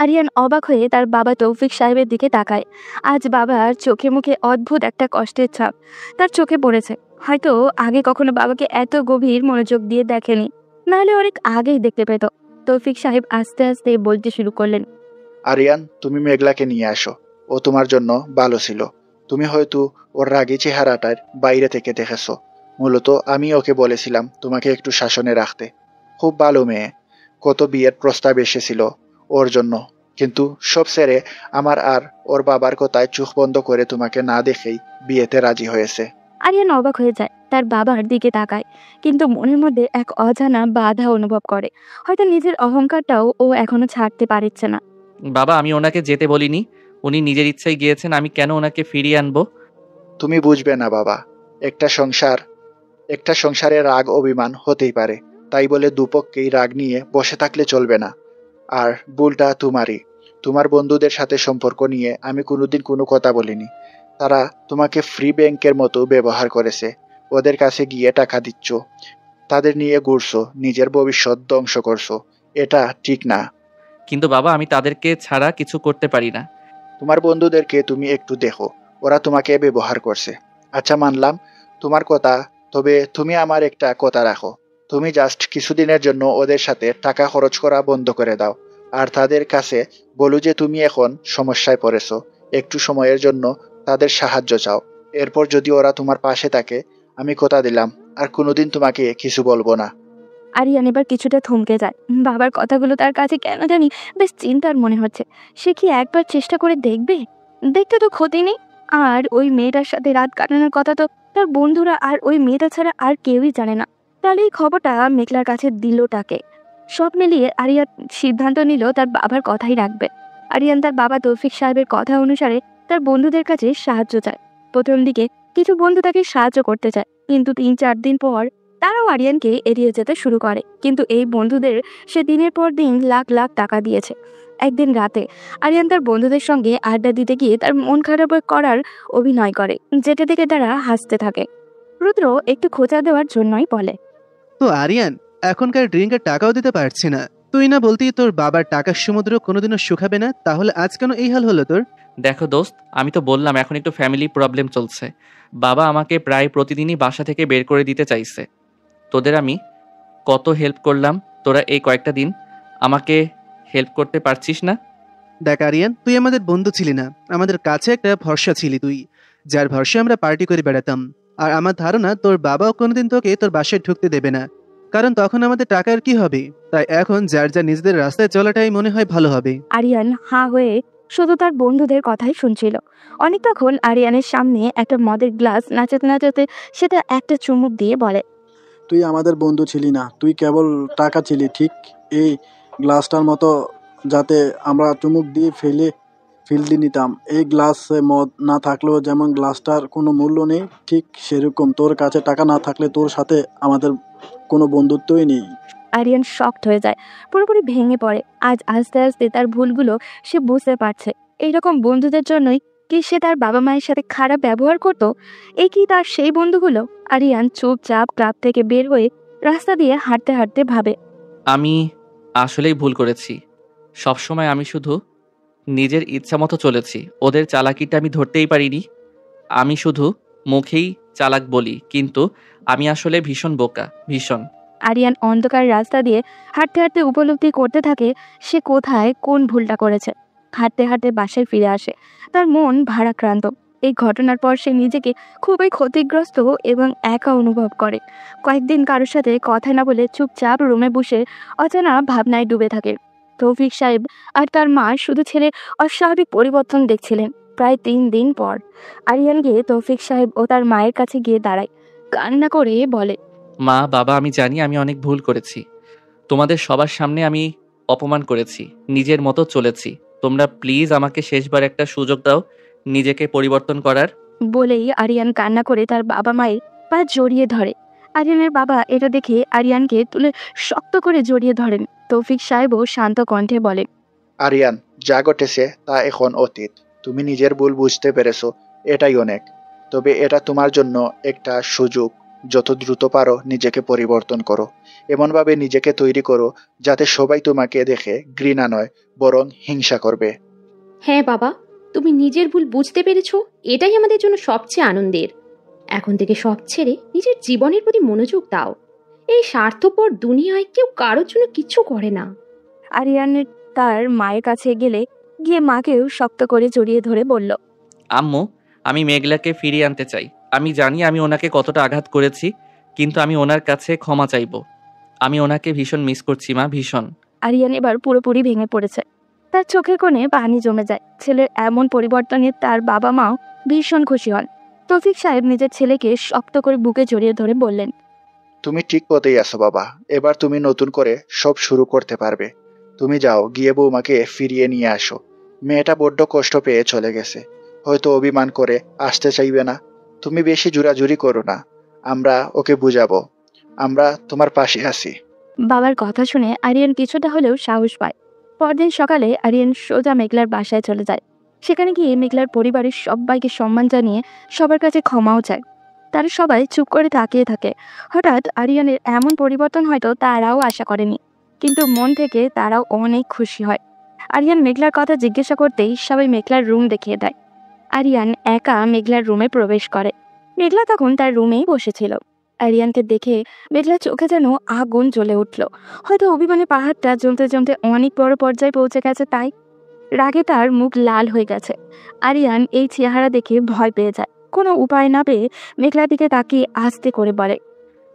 আরিয়ান অবাক হয়ে তার বাবা তৌফিক সাহেবের দিকে তাকায়। আজ বাবার চোখে মুখে অদ্ভুত একটা কষ্টের ছাপ তার চোখে পড়েছে। হয়তো আগে কখনো বাবাকে এত গভীর মনোযোগ দিয়ে দেখেনি, নাহলে অনেক আগেই দেখতে পেত। তৌফিক সাহেব আস্তে আস্তে বলতে শুরু করলেন, আরিয়ান, তুমি মেঘলাকে নিয়ে আসো। ও তোমার জন্য ভালো ছিল। তুমি হয়তো ওর রাগী চেহারাটার বাইরে থেকে দেখেছো। মূলত আমি ওকে বলেছিলাম তোমাকে একটু শাসনে রাখতে। খুব ভালো মেয়ে। কত বিয়ের প্রস্তাব এসেছিল ওর জন্য, কিন্তু সব সেরে আমার আর ওর বাবার কথায় চোখ বন্ধ করে তোমাকে না দেখেই বিয়েতে রাজি হয়েছে। আরিয়ান অবাক হয়ে যায়, তার বাবার দিকে তাকায়, কিন্তু মনের মধ্যে এক অজানা বাধা অনুভব করে। হয়তো নিজের অহংকারটাও ও এখনো ছাড়তে পারছে না। বাবা, আমি ওনাকে যেতে বলিনি। উনি নিজের ইচ্ছায় গিয়েছেন, আমি কেন ওনাকে ফিরিয়ে আনবো? তুমি বুঝবে না বাবা। একটা সংসারে রাগ অভিমান হতেই পারে, তাই বলে দুপক্ষেই রাগ নিয়ে বসে থাকলে চলবে না। আর ভুলটা তোমারই। তোমার বন্ধুদের সাথে সম্পর্ক নিয়ে আমি কোনোদিন কোনো কথা বলিনি। তারা তোমাকে ফ্রি ব্যাংকের মতো ব্যবহার করেছে। ওদের কাছে গিয়ে টাকা দিচ্ছ, তাদের নিয়ে ঘুরছো, নিজের ভবিষ্যৎ ধ্বংস করছো। এটা ঠিক না। কিন্তু বাবা, আমি তাদেরকে ছাড়া কিছু করতে পারি না। তোমার বন্ধুদেরকে তুমি একটু দেখো, ওরা তোমাকে ব্যবহার করছে। আচ্ছা, মানলাম তোমার কথা, তবে তুমি আমার একটা কথা রাখো। তুমি জাস্ট কিছুদিনের জন্য ওদের সাথে টাকা খরচ করা বন্ধ করে দাও। আর তাদের কাছে বলো যে তুমি এখন সমস্যায় পড়েছো, একটু সময়ের জন্য তাদের সাহায্য চাও। এরপর যদি ওরা তোমার পাশে থাকে, আমি কথা দিলাম আর কোনোদিন তোমাকে কিছু বলবো না। আরিয়ান এবার কিছুটা থমকে যায়। বাবার কথাগুলো তার কাছে কেন জানি বেশ চিন্তার মনে হচ্ছে। সে কি একবার চেষ্টা করে দেখবে? দেখতে তো ক্ষতি নেই। আর ওই মেয়েটার সাথে রাত কাটানোর কথা তো তার বন্ধুরা আর ওই মেয়েটা ছাড়া আর কেউই জানে না। তাহলে এই খবরটা মেঘলার কাছে দিলটাকে। সব মিলিয়ে আরিয়ান সিদ্ধান্ত নিল তার বাবার কথাই রাখবে। আরিয়ান তার বাবা তৌফিক সাহেবের কথা অনুসারে তার বন্ধুদের কাছে সাহায্য চায়। প্রথম দিকে কিছু বন্ধু তাকে সাহায্য করতে চায়, কিন্তু 3-4 দিন পর তারাও আরিয়ানকে এড়িয়ে যেতে শুরু করে। কিন্তু এই বন্ধুদের সে দিনের পর দিন লাখ লাখ টাকা দিয়েছে। একদিন রাতে আরিয়ান তার বন্ধুদের সঙ্গে আড্ডা দিতে গিয়ে তার মন খারাপ করার অভিনয় করে, যেটা দেখে তারা হাসতে থাকে। রুদ্র একটু খোঁচা দেওয়ার জন্যই বলে, তো আরিয়ান, এখনকার ড্রিঙ্কের টাকাও দিতে পারছি না। তুই না বলতি তোর বাবার টাকার সমুদ্র কোনোদিনও শুকাবে না, তাহলে আজ কেন এই হাল হলো তোর? দেখো দোস্ত, আমি তো বললাম এখন একটু ফ্যামিলি প্রবলেম চলছে। বাবা আমাকে প্রায় প্রতিদিনই বাসা থেকে বের করে দিতে চাইছে। তোদের আমি কত হেল্প করলাম, তোরা এই কয়েকটা দিন আমাকে হেল্প করতে পারছিস না? দেখ আরিয়ান, তুই আমাদের বন্ধু ছিলি না, আমাদের কাছে একটা ভরসা ছিলি তুই, যার ভরসায় আমরা পার্টি করে বেড়াতাম। আর আমার ধারণা তোর বাবাও কোনোদিন তোকে তোর বাসায় ঢুকতে দেবে না, কারণ তখন আমাদের টাকার কি হবে। তাই এখন যার যা নিজেদের রাস্তায় চলাটাই মনে হয় ভালো হবে। আরিয়ান হাঁ হয়ে শুধু তার বন্ধুদের কথাই শুনছিল। অনেকক্ষণ আরিয়ানের সামনে একটা মদের গ্লাস নাচাতে নাচাতে সেটা একটা চুমুক দিয়ে বলে, তুই আমাদের বন্ধু ছিলি না, তুই কেবল টাকা ছিলি। ঠিক এই গ্লাসটার মতো, যাতে আমরা চুমুক দিয়ে ফিল্দি নিতাম। এই গ্লাসে মদ না থাকলেও যেমন গ্লাসটার কোনো মূল্য নেই, ঠিক সেরকম তোর কাছে টাকা না থাকলে তোর সাথে আমাদের কোনো বন্ধুত্বই নেই। আরিয়ান শকড হয়ে যায়, পুরোপুরি ভেঙে পড়ে। আজ আস্তে আস্তে তার ভুলগুলো সে বুঝতে পারছে। এইরকম বন্ধুদের জন্যই কি সে তার বাবা মায়ের সাথে খারাপ ব্যবহার করত? এই কি তার সেই বন্ধুগুলো? আরিয়ান চুপচাপ ক্লাব থেকে বের হয়ে রাস্তা দিয়ে হাঁটতে হাঁটতে ভাবে, আমি আসলেই ভুল করেছি। সবসময় আমি শুধু নিজের ইচ্ছা মতো চলেছি, ওদের চালাকিটা আমি ধরতেই পারিনি। আমি শুধু মুখেই চালাক বলি, কিন্তু আমি আসলে ভীষণ বোকা, ভীষণ। আরিয়ান অন্ধকার রাস্তা দিয়ে হাঁটতে হাঁটতে উপলব্ধি করতে থাকে সে কোথায় কোন ভুলটা করেছে। হাঁটতে হাঁটতে বাসায় ফিরে আসে, তার মন ভারাক্রান্ত। এই ঘটনার পর সে নিজেকে খুবই ক্ষতিগ্রস্ত এবং একা অনুভব করে। কয়েকদিন কারোর সাথে কথা না বলে চুপচাপ রুমে বসে অজানা ভাবনায় ডুবে থাকে। তৌফিক সাহেব আর তার মা শুধু ছেলের অস্বাভাবিক পরিবর্তন দেখছিলেন। প্রায় 3 দিন পর আরিয়ান গিয়ে তৌফিক সাহেব ও তার মায়ের কাছে গিয়ে দাঁড়ায়, কান্না করে বলে, মা, বাবা, আমি জানি আমি অনেক ভুল করেছি। তোমাদের সবার সামনে আমি অপমান করেছি, নিজের মতো চলেছি। তোমরা প্লিজ আমাকে শেষবার একটা সুযোগ দাও নিজেকে পরিবর্তন করার। বলেই আরিয়ান কান্না করে তার বাবা মায়ের পা জড়িয়ে ধরে। আরিয়ানের বাবা এটা দেখে আরিয়ানকে তুলে শক্ত করে জড়িয়ে ধরেন। তৌফিক সাহেবও শান্ত কণ্ঠে বলেন, আরিয়ান, যা ঘটেছে তা এখন অতীত। তুমি নিজের ভুল বুঝতে পেরেছো, এটাই অনেক। তবে এটা তোমার জন্য একটা সুযোগ। যত দ্রুত পারো নিজেকে পরিবর্তন করো। এমনভাবে নিজেকে তৈরি করো যাতে সবাই তোমাকে দেখে ঘৃণা নয়, বরং হিংসা করবে। হ্যাঁ বাবা, তুমি নিজের ভুল বুঝতে পেরেছো, এটাই আমাদের জন্য সবচেয়ে আনন্দের। এখন থেকে সব ছেড়ে নিজের জীবনের প্রতি মনোযোগ দাও। এই স্বার্থপর দুনিয়ায় কেউ কারোর জন্য কিছু করে না। আরিয়ানের তার মায়ের কাছে গিয়ে মাকেও শক্ত করে জড়িয়ে ধরে বলল, আম্মু, আমি মেঘলাকে ফিরিয়ে আনতে চাই। আমি জানি আমি ওনাকে কতটা আঘাত করেছি, কিন্তু আমি ওনার কাছে ক্ষমা চাইবো। আমি ওনাকে ভীষণ মিস করছি মা, ভীষণ। আরিয়ান এবার পুরোপুরি ভেঙে পড়েছে। তার চোখের কোণে পানি জমে যায়। ছেলের এমন পরিবর্তনে তার বাবা মাও ভীষণ খুশি হন। তৌফিক সাহেব নিজের ছেলেকে শক্ত করে বুকে জড়িয়ে ধরে বললেন, তুমি ঠিক পথেই আছো বাবা। এবার তুমি নতুন করে সব শুরু করতে পারবে। তুমি যাও, গিয়ে বৌমাকে ফিরিয়ে নিয়ে আসো। মেয়েটা বড্ড কষ্ট পেয়ে চলে গেছে, হয়তো অভিমান করে আসতে চাইবে না। তুমি বেশি জোরাজুরি করো না, আমরা ওকে বুঝাবো। আমরা তোমার পাশে আছি। বাবার কথা শুনে আরিয়ান কিছুটা হলেও সাহস পায়। পরদিন সকালে আরিয়ান সোজা মেঘলার বাসায় চলে যায়। সেখানে গিয়ে মেঘলার পরিবারের সবাইকে সম্মান জানিয়ে সবার কাছে ক্ষমাও চায়। তারা সবাই চুপ করে তাকিয়ে থাকে। হঠাৎ আরিয়ানের এমন পরিবর্তন হয়তো তারাও আশা করেনি, কিন্তু মন থেকে তারাও অনেক খুশি হয়। আরিয়ান মেঘলার কথা জিজ্ঞাসা করতেই সবাই মেঘলার রুম দেখিয়ে দেয়। আরিয়ান একা মেঘলার রুমে প্রবেশ করে। মেঘলা তখন তার রুমেই বসেছিল। আরিয়ানকে দেখে মেঘলা চোখে যেন আগুন জ্বলে উঠল। হয়তো অভিমানে পাহাড়টা জমতে জমতে অনেক বড় পর্যায়ে পৌঁছে গেছে, তাই রাগে তার মুখ লাল হয়ে গেছে। আরিয়ান এই চেহারা দেখে ভয় পেয়ে যায়। কোনো উপায় না পেয়ে মেঘলার দিকে তাকিয়ে আস্তে করে বলে,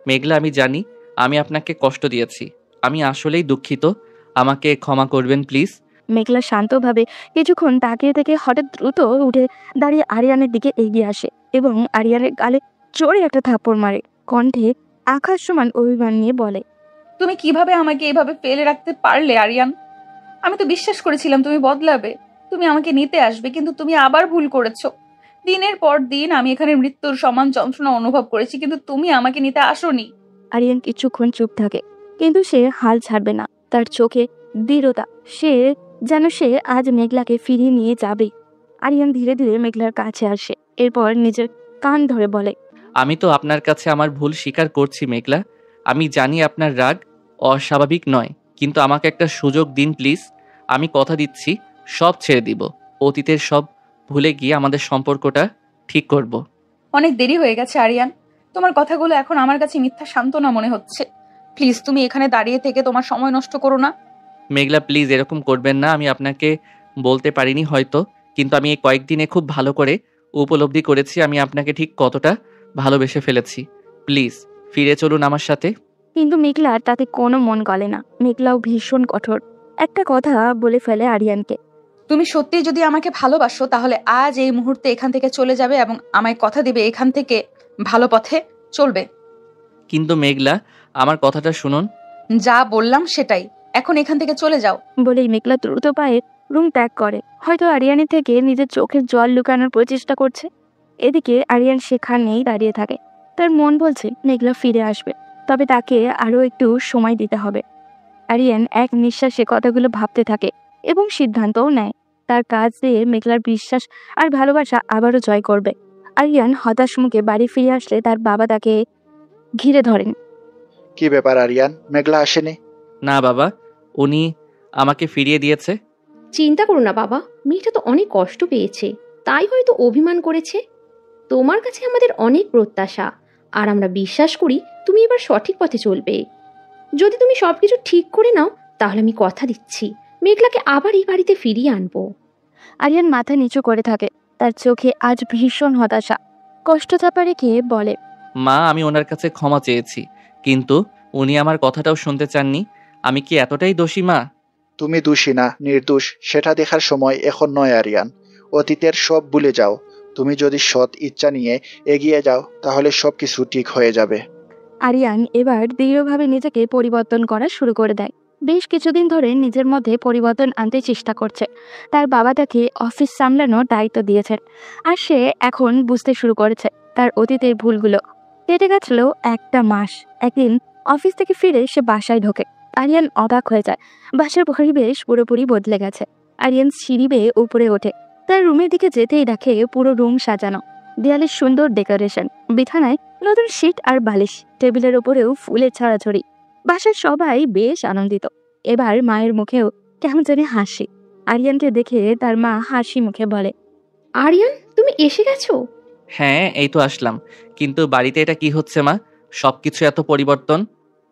মেঘলা, আমি জানি আমি আপনাকে কষ্ট দিয়েছি। আমি আসলেই দুঃখিত। আমাকে ক্ষমা করবেন প্লিজ। মেঘলা শান্তভাবে কিছুক্ষণ তাকিয়ে থেকে হঠাৎ দ্রুত উঠে দাঁড়িয়ে আরিয়ানের দিকে এগিয়ে আসে এবং আরিয়ানের গালে জোরে একটা থাপ্পড় মারে। কণ্ঠে আকাশ সমান অভিমান নিয়ে বলে, তুমি কিভাবে আমাকে এভাবে ফেলে রাখতে পারলে আরিয়ান? আমি তো বিশ্বাস করেছিলাম তুমি বদলাবে, তুমি আমাকে নিতে আসবে, কিন্তু তুমি আবার ভুল করেছো। দিনের পর দিন আমি এখানে মৃত্যুর সমান যন্ত্রণা অনুভব করেছি, কিন্তু তুমি আমাকে নিতে আসোনি। আরিয়ান কিছুক্ষণ চুপ থাকে, কিন্তু সে হাল ছাড়বে না। তার চোখে দৃঢ়তা, সে আজ মেঘলাকে ফিরিয়ে নিয়ে যাবে। আরিয়ান ধীরে ধীরে মেঘলার কাছে আসে, এরপর নিজের কান ধরে বলে, আমি তো আপনার কাছে আমার ভুল স্বীকার করছি মেঘলা। আমি জানি আপনার রাগ অস্বাভাবিক নয়, কিন্তু আমাকে একটা সুযোগ দিন প্লিজ। আমি কথা দিচ্ছি সব ছেড়ে দিব। অতীতের সব ভুলে গিয়ে আমাদের সম্পর্কটা ঠিক করব। অনেক দেরি হয়ে গেছে আরিয়ান, তোমার কথাগুলো এখন আমার কাছে মিথ্যা সান্ত্বনা মনে হচ্ছে। প্লিজ তুমি এখানে দাঁড়িয়ে থেকে তোমার সময় নষ্ট করো না। মেঘলা প্লিজ এরকম করবেন না। আমি আপনাকে বলতে পারিনি হয়তো, কিন্তু আমি এই কয়েকদিনে খুব ভালো করে উপলব্ধি করেছি আমি আপনাকে ঠিক কতটা ভালোবেসে ফেলেছি। প্লিজ ফিরে চলুন আমার সাথে। কিন্তু মেঘলার তাতে কোনো মন গলে না। মেঘলাও ভীষণ কঠোর। একটা কথা বলে ফেলে আরিয়ানকে, তুমি সত্যি যদি আমাকে ভালোবাসো তাহলে আজ এই মুহূর্তে এখান থেকে চলে যাবে এবং আমায় কথা দিবে এখান থেকে ভালো পথে চলবে। কিন্তু মেঘলা, আমার কথাটা শুনুন। যা বললাম সেটাই, এখন এখান থেকে চলে যাও। বলেই মেঘলা দ্রুত পায়ে রুম ত্যাগ করে। হয়তো আরিয়ানের থেকে নিজের চোখের জল লুকানোর প্রচেষ্টা করছে। এদিকে আরিয়ান সেখানেই দাঁড়িয়ে থাকে। তার মন বলছে মেঘলা ফিরে আসবে, তবে তাকে আরও একটু সময় দিতে হবে। আরিয়ান এক নিঃশ্বাসে কথাগুলো ভাবতে থাকে এবং সিদ্ধান্তও নেয়। তার কাজ দিয়ে মেঘলার বিশ্বাস আর ভালোবাসা আবারও জয় করবে। আরিয়ান হতাশ মুখে বাড়ি ফিরে আসলে তার বাবা তাকে ঘিরে ধরেন। কি ব্যাপার আরিয়ান, মেঘলা আসেনি? না বাবা, উনি আমাকে ফিরিয়ে দিয়েছে। চিন্তা করো না বাবা, মেয়েটা তো অনেক কষ্ট পেয়েছে, তাই হয়তো অভিমান করেছে। তোমার কাছে আমাদের অনেক প্রত্যাশা, আর আমরা বিশ্বাস করি তুমি এবার সঠিক পথে চলবে। যদি তুমি সবকিছু ঠিক করে নাও তাহলে আমি কথা দিচ্ছি মেঘলাকে আবার এই বাড়িতে ফিরিয়ে আনবো। আরিয়ান মাথা নিচু করে থাকে। তার চোখে আজ ভীষণ হতাশা। কষ্ট চাপা রেখে বলে, মা, আমি ওনার কাছে ক্ষমা চেয়েছি, কিন্তু উনি আমার কথাটাও শুনতে চাননি। আমি কি এতটাই দোষী মা? তুমি দোষী না নির্দোষ সেটা দেখার সময় এখন নয় আরিয়ান। অতীতের সব ভুলে যাও। তুমি যদি সৎ ইচ্ছা নিয়ে এগিয়ে যাও তাহলে সবকিছু ঠিক হয়ে যাবে। আরিয়ান এবার দৃঢ়ভাবে নিজেকে পরিবর্তন করা শুরু করে দেয়। বেশ কিছুদিন ধরে নিজের মধ্যে পরিবর্তন আনতে চেষ্টা করছে। তার বাবা তাকে অফিস সামলানোর দায়িত্ব দিয়েছেন, আর সে এখন বুঝতে শুরু করেছে তার অতীতের ভুলগুলো। কেটে গেছিল একটা মাস। একদিন অফিস থেকে ফিরে সে বাসায় ঢোকে। আরিয়ান অবাক হয়ে যায়। বাসার পরিবেশ পুরোপুরি বদলে গেছে। আরিয়ান সিঁড়ি বেয়ে উপরে ওঠে। তার রুমের দিকে যেতেই দেখে পুরো রুম সাজানো। দেয়ালে সুন্দর ডেকোরেশন, বিছানায় নতুন শীট আর বালিশ, টেবিলের ওপরেও ফুলের ছড়াছড়ি। বাসার সবাই বেশ আনন্দিত। এবার মায়ের মুখেও কেমন জানি হাসি। আরিয়ানকে দেখে তার মা হাসি মুখে বলে, আরিয়ান, তুমি এসে গেছো? হ্যাঁ, এই তো আসলাম। কিন্তু বাড়িতে এটা কি হচ্ছে মা? সবকিছু এত পরিবর্তন।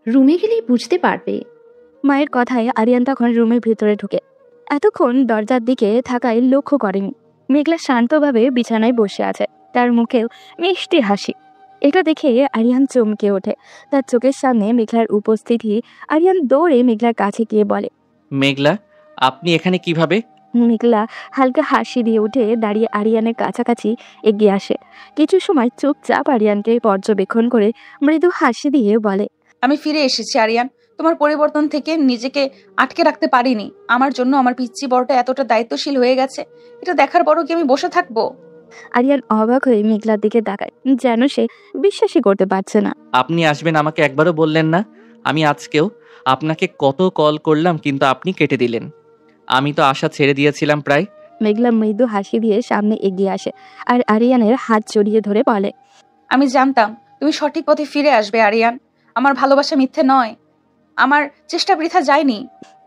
রুমে গেলেই বুঝতে পারবে। মায়ের কথায় আরিয়ান তখন রুমের ভিতরে ঢুকে। এতক্ষণ দরজার দিকে থাকায় লক্ষ্য করেনি। মেঘলা শান্তভাবে বিছানায় বসে আছে, তার মুখেও মিষ্টি হাসি। এটা দেখে আরিয়ান চমকে ওঠে। তার চোখের সামনে মেঘলার উপস্থিতি। আরিয়ান দৌড়ে মেঘলার কাছে গিয়ে বলে, মেঘলা, আপনি এখানে কিভাবে? মেঘলা হালকা হাসি দিয়ে উঠে দাঁড়িয়ে আরিয়ানের কাছাকাছি এগিয়ে আসে। কিছু সময় চুপচাপ আরিয়ানকে পর্যবেক্ষণ করে মৃদু হাসি দিয়ে বলে, আমি ফিরে এসেছি আরিয়ান। তোমার পরিবর্তন থেকে নিজেকে আটকে রাখতে পারিনি। আমার জন্য আমার পিচ্চি বড়টা এতটা দায়িত্বশীল হয়ে গেছে, এটা দেখার পরও কি আমি বসে থাকবো? আরিয়ান অবাক হয়ে মেঘলার দিকে তাকায়, যেন সে বিশ্বাসই করতে পারছে না। আপনি আসবেন আমাকে একবারও বললেন না? আমি আজকেও আপনাকে কত কল করলাম, কিন্তু আপনি কেটে দিলেন। আমি তো আশা ছেড়ে দিয়েছিলাম প্রায়। মেঘলা মৃদু হাসি দিয়ে সামনে এগিয়ে আসে আর আরিয়ানের হাত জড়িয়ে ধরে বলে, আমি জানতাম তুমি সঠিক পথে ফিরে আসবে আরিয়ান। আমার ভালোবাসা মিথ্যে নয়, আমার চেষ্টা বৃথা যায়নি।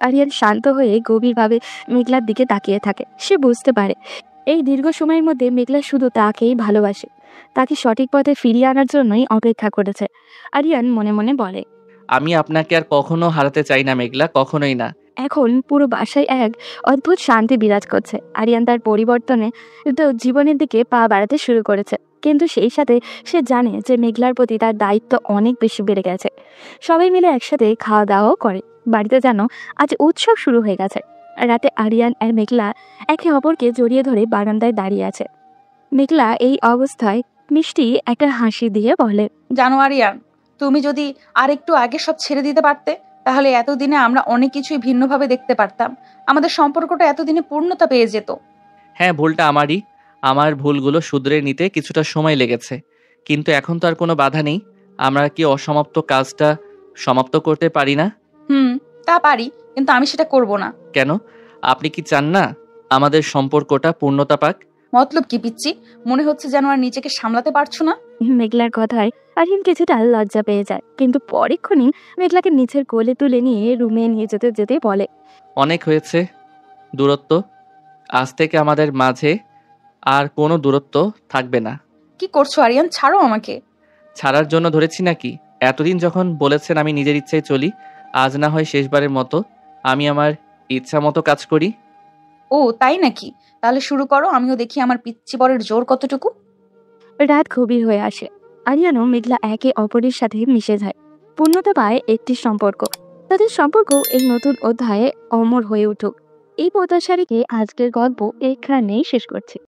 আরিয়ান শান্ত হয়ে গভীরভাবে মেঘলার দিকে তাকিয়ে থাকে। সে বুঝতে পারে এই দীর্ঘ সময়ের মধ্যে মেঘলা শুধু তাকেই ভালোবাসে, তাকে সঠিক পথে ফিরিয়ে আনার জন্যই অপেক্ষা করেছে। আরিয়ান মনে মনে বলে, আমি আপনাকে আর কখনো হারাতে চাই না মেঘলা, কখনোই না। এখন পুরো বাসায় এক অদ্ভুত শান্তি বিরাজ করছে। আরিয়ান তার পরিবর্তনে তো জীবনের দিকে পা বাড়াতে শুরু করেছে, কিন্তু সেই সাথে সে জানে যে মেঘলার প্রতি তার দায়িত্ব অনেক বেশি বেড়ে গেছে। সবাই মিলে একসাথে খাওয়া দাওয়াও করে। বাড়িতে যেন আজ উৎসব শুরু হয়ে গেছে। রাতে আরিয়ান আর মেঘলা একে অপরকে জড়িয়ে ধরে বারান্দায় দাঁড়িয়ে আছে। মেঘলা এই অবস্থায় মিষ্টি একটা হাসি দিয়ে বলে, জানো আরিয়ান, তুমি যদি আর একটু আগে সব ছেড়ে দিতে পারতে, তাহলে এতদিনে আমরা অনেক কিছুই ভিন্নভাবে দেখতে পারতাম। আমাদের সম্পর্কটা এতদিনে পূর্ণতা পেয়ে যেত। হ্যাঁ, ভুলটা আমারই। আমার ভুলগুলো শুধরে নিতে কিছুটা সময় লেগেছে, কিন্তু এখন তো আর কোনো বাধা নেই। আমরা কি অসমাপ্ত কাজটা সমাপ্ত করতে পারি না? তা পারি, কিন্তু আমি সেটা করব না। কেন? আপনি কি চান না আমাদের সম্পর্কটা পূর্ণতা পাক? মতলব কি পিচ্ছি? মনে হচ্ছে যেন আর নিজেকে সামলাতে পারছো না। মেঘলার কথায় আরিয়ান কিছুটা লজ্জা পেয়ে যায়, কিন্তু পরেক্ষণই মেঘলাকে নিচের কোলে তুলে নিয়ে রুমে নিয়ে যেতে যেতে বলে, অনেক হয়েছে দূরত্ব। আজ থেকে আমাদের মাঝে আর কোনো দূরত্ব থাকবে না। কি করছো আরিয়ান? ছাড়ো আমাকে। ছাড়ার জন্য ধরেছি নাকি? এতদিন যখন বলেছেন আমি নিজের ইচ্ছায় চলি, আজ না হয় শেষবারের মতো আমি আমার ইচ্ছা মতো কাজ করি। ও তাই নাকি? তাহলে শুরু করো, আমিও দেখি আমার পিচ্চি বরের জোর কতটুকু। রাত গভীর হয়ে আসে। আরিয়ান ও মেঘলা একে অপরের সাথে মিশে যায়। পূর্ণতা পায় একটি সম্পর্ক। তাদের সম্পর্ক এই নতুন অধ্যায়ে অমর হয়ে উঠুক, এই প্রত্যাশা রেখে আজকের গল্প এখানেই শেষ করছি।